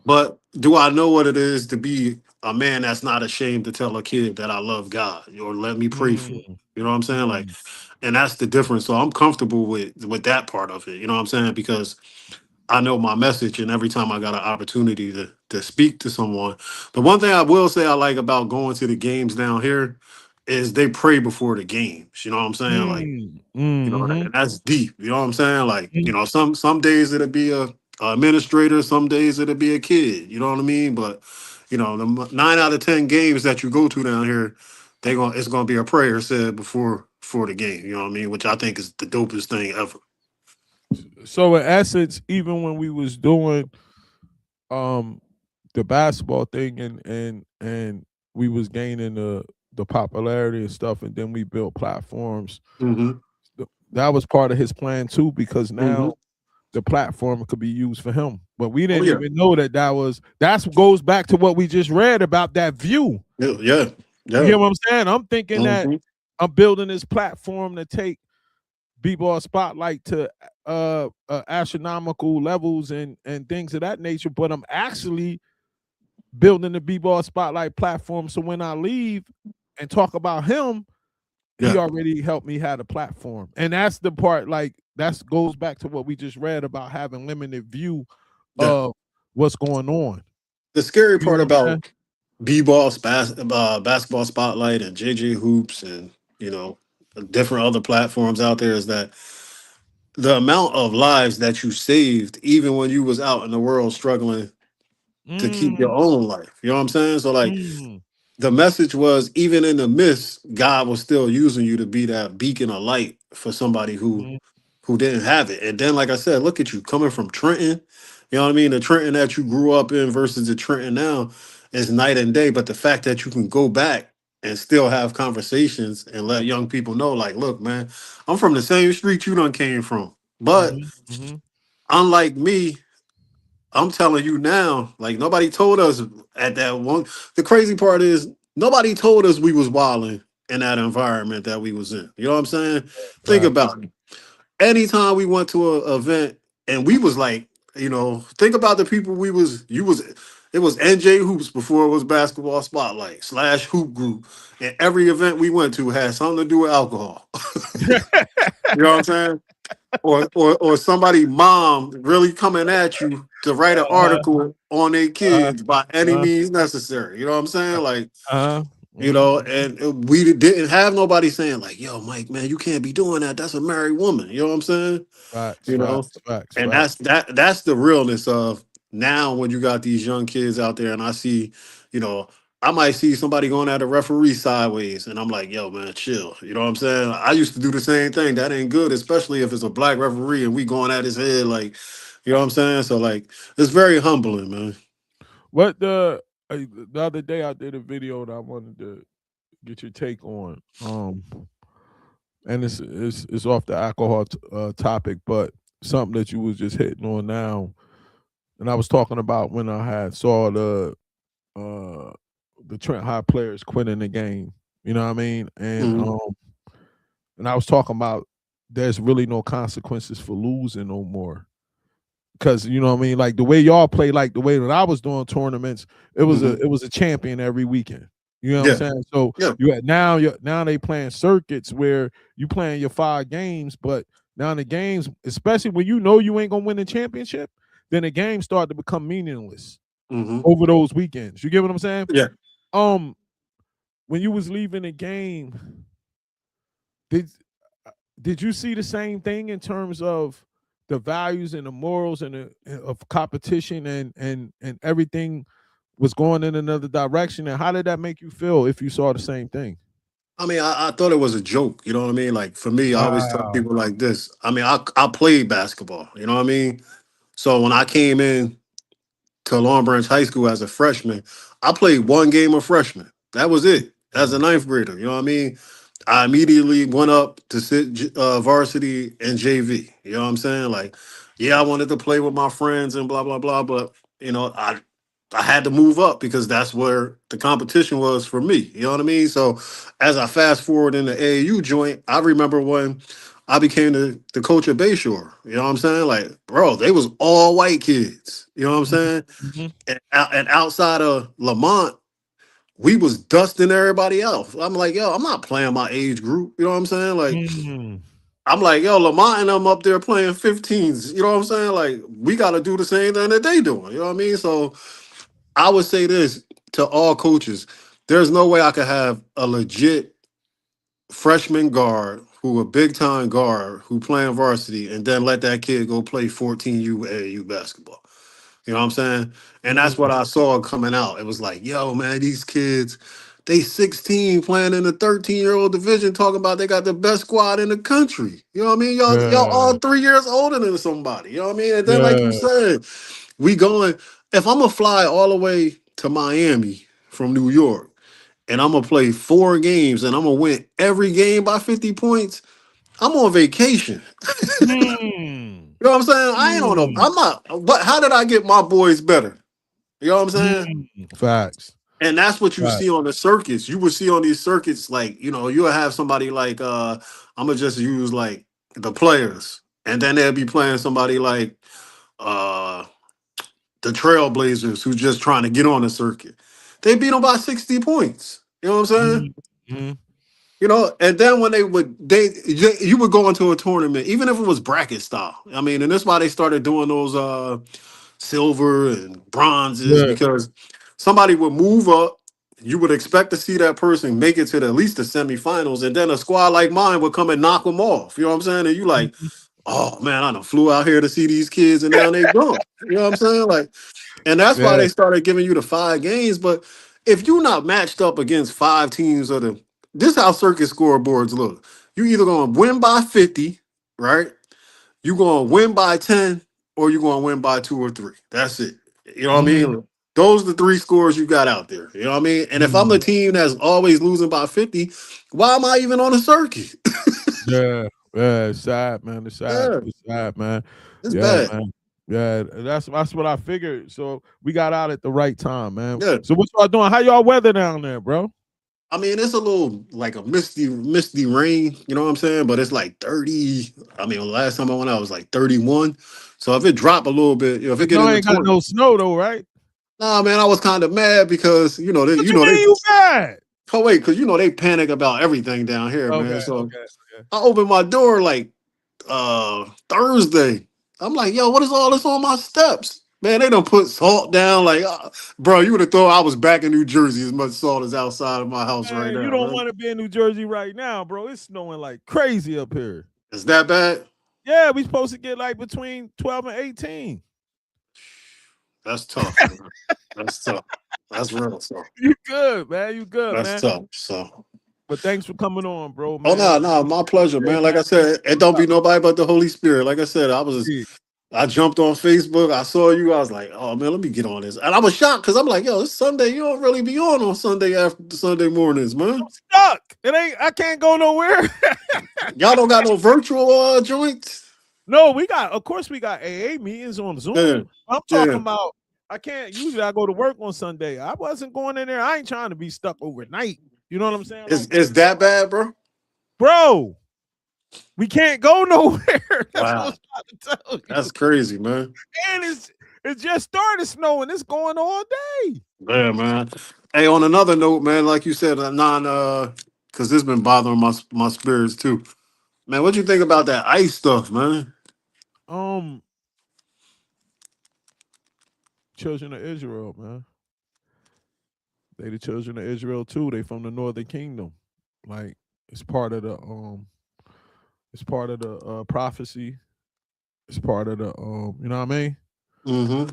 But do I know what it is to be a man that's not ashamed to tell a kid that I love God or let me pray for him? mm, You know what I'm saying? Like, mm. and that's the difference. So I'm comfortable with that part of it. You know what I'm saying? Because I know my message, and every time I got an opportunity to speak to someone, the one thing I will say I like about going to the games down here is they pray before the games. You know what I'm saying? Like, Mm, mhm, and that's deep. You know what I'm saying? Like, mm. some days it'll be a administrator, some days it'll be a kid. You know what I mean? But the 9 out of 10 games that you go to down here, it's gonna be a prayer said before the game. You know what I mean? Which I think is the dopest thing ever. So in essence, even when we was doing um the basketball thing and we was gaining the popularity and stuff, and then we built platforms. hmm That was part of his plan too, because hmm now the platform could be used for him. But we Oh didn't yeah, even know that's goes back to what we just read about that view. yeah, yeah, You yeah. get what I'm saying? I'm thinking that hmm I'm building this platform to take b-ball spotlight to astronomical levels and things of that nature, but I'm actually building the b-ball spotlight platform so when I leave and talk about him, he Yeah, already helped me have a platform. And that's the part, like that goes back to what we just read about having limited view yeah. of what's going on. The scary You know part what I'm saying? about basketball spotlight and JJ hoops and you know different other platforms out there is that the amount of lives that you saved, even when you was out in the world struggling, to keep Mm, your own life. You know what I'm saying? So like mm, the message was, even in the midst, God was still using you to be that beacon of light for somebody mhm, who didn't have it. And then, like I said, look at you coming from Trenton. You know what I mean? The Trenton that you grew up in versus the Trenton now is night and day. But the fact that you can go back and still have conversations and let young people know, like, look, man, I'm from the same street you done came from. But mhm, mhm. unlike me, I'm telling you now, like nobody told us at that one. The crazy part is nobody told us we was wilding in that environment that we was in. You know what I'm saying? Think Facts. about it. Anytime we went to a event and we was like, think about the people we was. You was. It was NJ Hoops before it was Basketball Spotlight / Hoop Group, and every event we went to had something to do with alcohol. You know what I'm saying? Or somebody mom really coming at you to write an Uh-huh, article on their uh-huh, kids by any uh-huh, means necessary. You know what I'm saying? Like, uh-huh. Mhm. and we didn't have nobody saying like, "Yo, Mike, man, you can't be doing that. That's a married woman." You know what I'm saying? Facts, You know, facts, facts, and facts. that's the realness of now when you got these young kids out there, and I see, you know, I might see somebody going at a referee sideways, and I'm like, yo, man, chill. You know what I'm saying? I used to do the same thing. That ain't good, especially if it's a black referee and we going at his head, like, you know what I'm saying? So like, it's very humbling, man. What the other day I did a video that I wanted to get your take on. And it's off the alcohol topic, but something that you was just hitting on now. And I was talking about when I had saw uh the Trent High players quitting the game. You know what I mean? Mhm. And I was talking about there's really no consequences for losing no more. Cause you know what I mean, like the way y'all play, like the way that I was doing tournaments, Mhm. it was a champion every weekend. You know what I'm Yeah, saying? So yeah. now they playing circuits where you playing your 5 games, but now the games, especially when you know you ain't gonna win the championship, then the games start to become meaningless Hmm. over those weekends. You get what I'm saying? Yeah. Um, when you was leaving the game, did did you see the same thing in terms of the values and the morals and of competition and everything was going in another direction? And how did that make you feel if you saw the same thing? I mean, I thought it was a joke. You know what I mean? Like for me, I always tell Wow. people like this. I mean, I played basketball. You know what I mean? So when I came in to Long Branch High School as a freshman, I played one game of freshman. That was it as a Mm, ninth grader. You know what I mean? I immediately went up to sit varsity and JV. You know what I'm saying? Like, yeah, I wanted to play with my friends and blah blah blah, but I had to move up because that's where the competition was for me. You know what I mean? So as I fast forward in the AAU joint, I remember when I became the coach of Bayshore. You know what I'm saying? Like, bro, they was all white kids. You know what I'm saying? mhm, And outside of Lamont, we was dusting everybody else. I'm like, yo, I'm not playing my age group. You know what I'm saying? Like, mm, I'm like, yo, Lamont and them up there playing 15s. You know what I'm saying? Like, we got to do the same thing that they doing. You know what I mean? So I would say this to all coaches: there's no way I could have a legit freshman guard who a big time guard who playing varsity and then let that kid go play 14U AAU basketball. You know what I'm saying? And that's mm, what I saw coming out. It was like, yo, man, these kids, they 16 playing in the 13-year-old division, talking about they got the best squad in the country. You know what I mean? Y'all yeah, all 3 years older than somebody. You know what I mean? And then, like you yeah. said, we going, if I'm gonna fly all the way to Miami from New York and I'm gonna play 4 games and I'm gonna win every game by 50 points, I'm on vacation. Mm, You know what I'm saying? I ain't on no, mm, I'm not, but how did I get my boys better? You know what I'm saying? facts, And that's what you facts. see on the circuits. You would see on these circuits, like, you'll have somebody like I'm gonna just use like the players, and then they'll be playing somebody like uh the Trailblazers who's just trying to get on the circuit. They beat them by 60 points. You know what I'm saying? Mm, mm, And then when you would go into a tournament, even if it was bracket style. I mean, and that's why they started doing those silver and bronzes yeah. because somebody would move up. You would expect to see that person make it to at least the semifinals, and then a squad like mine would come and knock them off. You know what I'm saying? And you like, oh man, I done flew out here to see these kids and now they gone. You know what I'm saying? Like, and that's why Yeah. they started giving you the 5 games. But if you're not matched up against 5 teams of the, this how circuit scoreboards look. You either gonna win by 50, right? You gonna win by 10, or you gonna win by 2 or 3. That's it. You know what I Mm-hmm. mean? Those are the three scores you got out there. You know what I mean? And if I'm the Mm. team that's always losing by 50, why am I even on the circuit? Yeah. Yeah. It's sad, man. It's sad. Yeah, It's sad, man. it's Yeah, bad. man. Yeah, that's what I figured. So we got out at the right time, man. Yeah. So what y'all doing? How y'all weather down there, bro? I mean, it's a little like a misty rain, you know what I'm saying? But it's like 30. I mean, last time I went out was like 31. So if it drop a little bit, if it But get y'all into ain't got 20, no snow though, right? nah, man, I was kind of mad because What you mean you mad? oh wait, because they panic about everything down here, Okay, man. So okay, okay. I opened my door like Thursday. I'm like, yo, what is all this on my steps? Man, they don't put salt down. Like, bro, you would have thought I was back in New Jersey as much salt as outside of my house right Man, you now, don't man. want to be in New Jersey right now, bro. It's snowing like crazy up here. Is that bad? Yeah, we supposed to get like between 12 and 18. That's tough, man. That's tough. That's real tough. You good, man. You good, That's man. tough. So, But thanks for coming on, bro, oh man. no, no, my pleasure, Yeah, man. Like man. I said, it don't be nobody but the Holy Spirit. Like I said, I jumped on Facebook. I saw you. I was like, oh man, let me get on this. And I was shocked because I'm like, yo, it's Sunday. You don't really be on Sunday after Sunday mornings, I'm man. stuck. It ain't. I can't go nowhere. Y'all don't got no virtual joints. No, we got. Of course, we got AA meetings on Yeah, Zoom. I'm yeah. talking about. I can't. Usually, I go to work on Sunday. I wasn't going in there. I ain't trying to be stuck overnight. You know what I'm saying? Is that bad, bro? Bro, we can't go nowhere. That's what Wow, I'm trying to tell that's you. crazy, man. And it just started snowing. It's going all day. Yeah, man. Hey, on another note, man, like you said, because this been bothering my spirits too. Man, what you think about that ice stuff, man? Um, children of Israel, man. They the children of Israel too. They from the northern kingdom. Like it's part of the prophecy. It's part of the you know what I mean? Mm-hmm.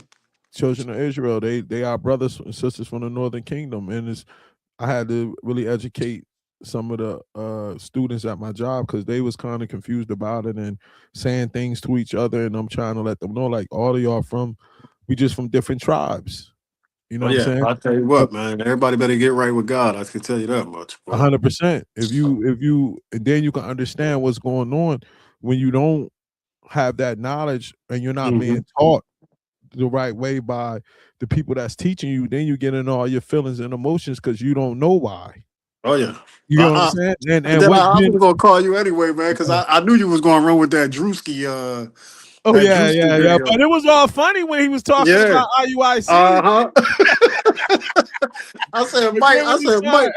Children of Israel, they are brothers and sisters from the northern kingdom. And it's I had to really educate some of the students at my job because they was kind of confused about it and saying things to each other. And I'm trying to let them know, like, all of y'all we just from different tribes. You know Oh what I'm yeah, saying? I'll tell you what, man. Everybody better get right with God. I can tell you that much, boy. 100%. If you and then you can understand what's going on when you don't have that knowledge and you're not Mm-hmm. being taught the right way by the people that's teaching you, then you get in all your feelings and emotions because you don't know why. Oh yeah. You know what I'm Uh, saying? and And then what I was been gonna call you anyway, man, because I knew you was gonna run with oh that yeah, Drewski yeah, yeah. video. But it was all funny when he was talking Yeah. about IUIC. Uh-huh. I said, But Mike, then when I he said, Mike, started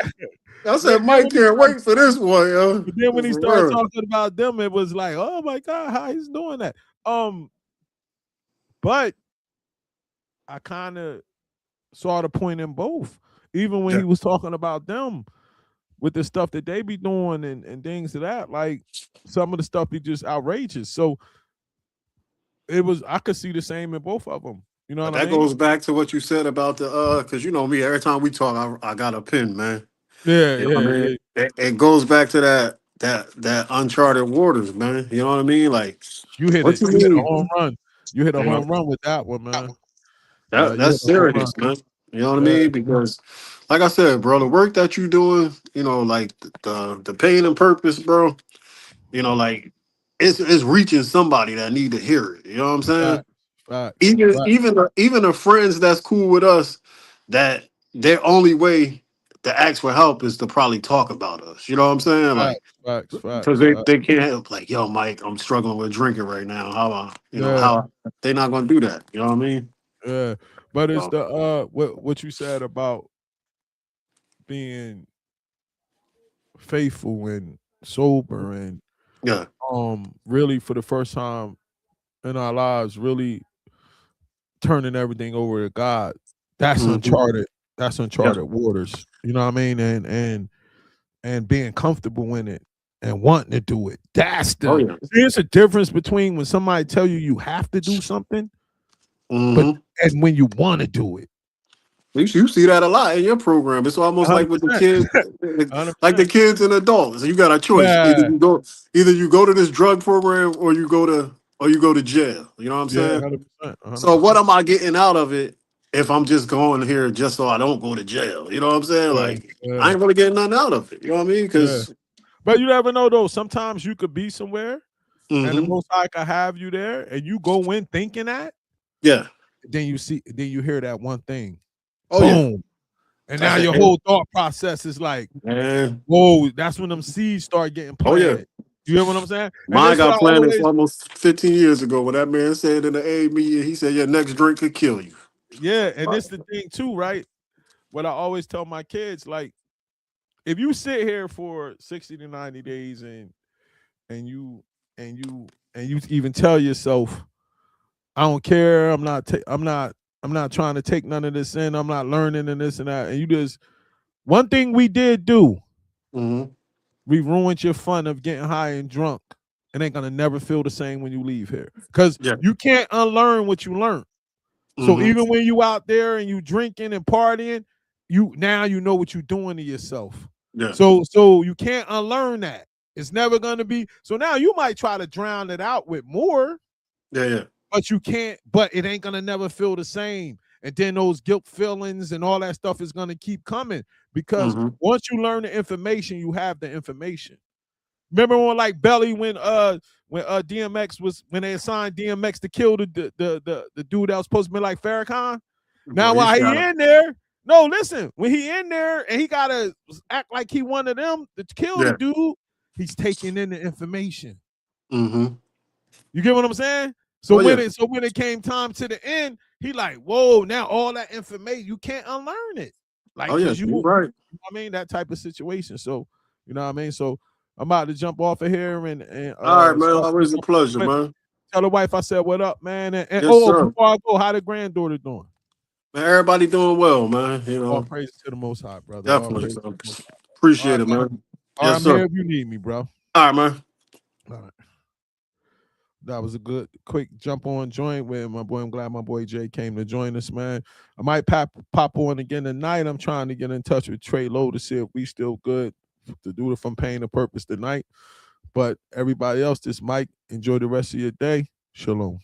I then said, Mike when he can't started wait for this one, yo. but then when he For started real. talking about them, it was like, oh my God, how he's doing that. Um, but I kind of saw the point in both. Even when Yeah. he was talking about them with the stuff that they be doing and things of that, like some of the stuff be just outrageous. So it was I could see the same in both of them. You know But what I that mean? goes back to what you said about the because you know me, every time we talk, I got a pin, man. Yeah, You know what I yeah, mean? yeah. It goes back to that uncharted waters, man. You know what I mean? Like, what you You hit a mean? home run. You hit a You know, home run with that one, man. Yeah, that you hit that's a home run. serious, man. You know what I Yeah, mean? Because, like I said, bro, the work that you doing, like the pain and purpose, bro. Like it's reaching somebody that need to hear it. You know what I'm saying? facts, facts, Even the friends that's cool with us, that their only way to ask for help is to probably talk about us. You know what I'm saying? Like, because facts, they can't help. Like, yo, Mike, I'm struggling with drinking right now. Yeah, How they not gonna do that? You know what I mean? yeah. But it's So, the what you said about being faithful and sober and yeah. really for the first time in our lives really turning everything over to God. That's Hmm. uncharted. That's Yeah. uncharted waters. You know what I mean? And being comfortable in it. and wanting to do it. That's Oh the yeah. there's a difference between when somebody tell you have to do something, but Mm-hmm. and when you want to do it. You see that a lot in your program. It's almost like with the 100%. kids, like the 100%. kids and adults. You got a choice. Yeah. Either you go to this drug program or you go to jail. You know what I'm Yeah, saying? 100%. So what 100%. am I getting out of it if I'm just going here just so I don't go to jail? You know what I'm saying? Yeah. Like I Yeah. ain't really getting nothing out of it. You know what I mean? Yeah. Because But you never know though. Sometimes you could be somewhere and the mm-hmm. most high could have you there and you go in thinking that, Yeah. then you hear that one thing. Oh yeah. Boom. And I now said, your hey, whole thought process is like, man. whoa, that's when them seeds start getting Oh yeah. planted. You hear what I'm saying? And Mine that's what I got planted always, almost 15 years ago when that man said in the A meeting, he said your next drink could kill you. yeah, and it's the thing too, right? What I always tell my kids, like, if you sit here for 60 to 90 days and you and you even tell yourself, I don't care, I'm not trying to take none of this in, I'm not learning and this and that. And you just one thing we did do, Mm-hmm. we ruined your fun of getting high and drunk. It ain't gonna never feel the same when you leave here. Because Yeah. you can't unlearn what you learned. So Mm-hmm. even when you out there and you drinking and partying, you now you know what you're doing to yourself. Yeah. So you can't unlearn that. It's never gonna be so now you might try to drown it out with more, Yeah. Yeah. but you can't, but it ain't gonna never feel the same. And then those guilt feelings and all that stuff is gonna keep coming because Mm-hmm. once you learn the information, you have the information. Remember when like Belly when DMX was when they assigned DMX to kill the dude that was supposed to be like Farrakhan? Now Boy, he while he shot him. in there, no, listen, when he in there and he gotta act like he one of them to kill the Yeah. dude, he's taking in the information. Mm-hmm. You get what I'm saying? Oh yeah. So when it came time to the end, he like, whoa, now all that information, you can't unlearn it. Oh Like, yeah. cause you You're know right. what I mean, that type of situation. So, you know what I mean? So I'm about to jump off of here and All right, man. start Always a pleasure, man. tell the wife I said what up, man. And Yes, sir. before I go, how the granddaughter doing? Man, everybody doing well, man. You All know, praises to the most high, brother. All definitely. praises So. to the most high. All Appreciate right, it, man. man. All right, Yes, I'm sir. here if you need me, bro. All right, man. All right. That was a good quick jump on joint with my boy. I'm glad my boy Jay came to join us, man. I might pop on again tonight. I'm trying to get in touch with Trey Lowe to see if we still good to do it from pain to purpose tonight. But everybody else, this Mike, enjoy the rest of your day. Shalom.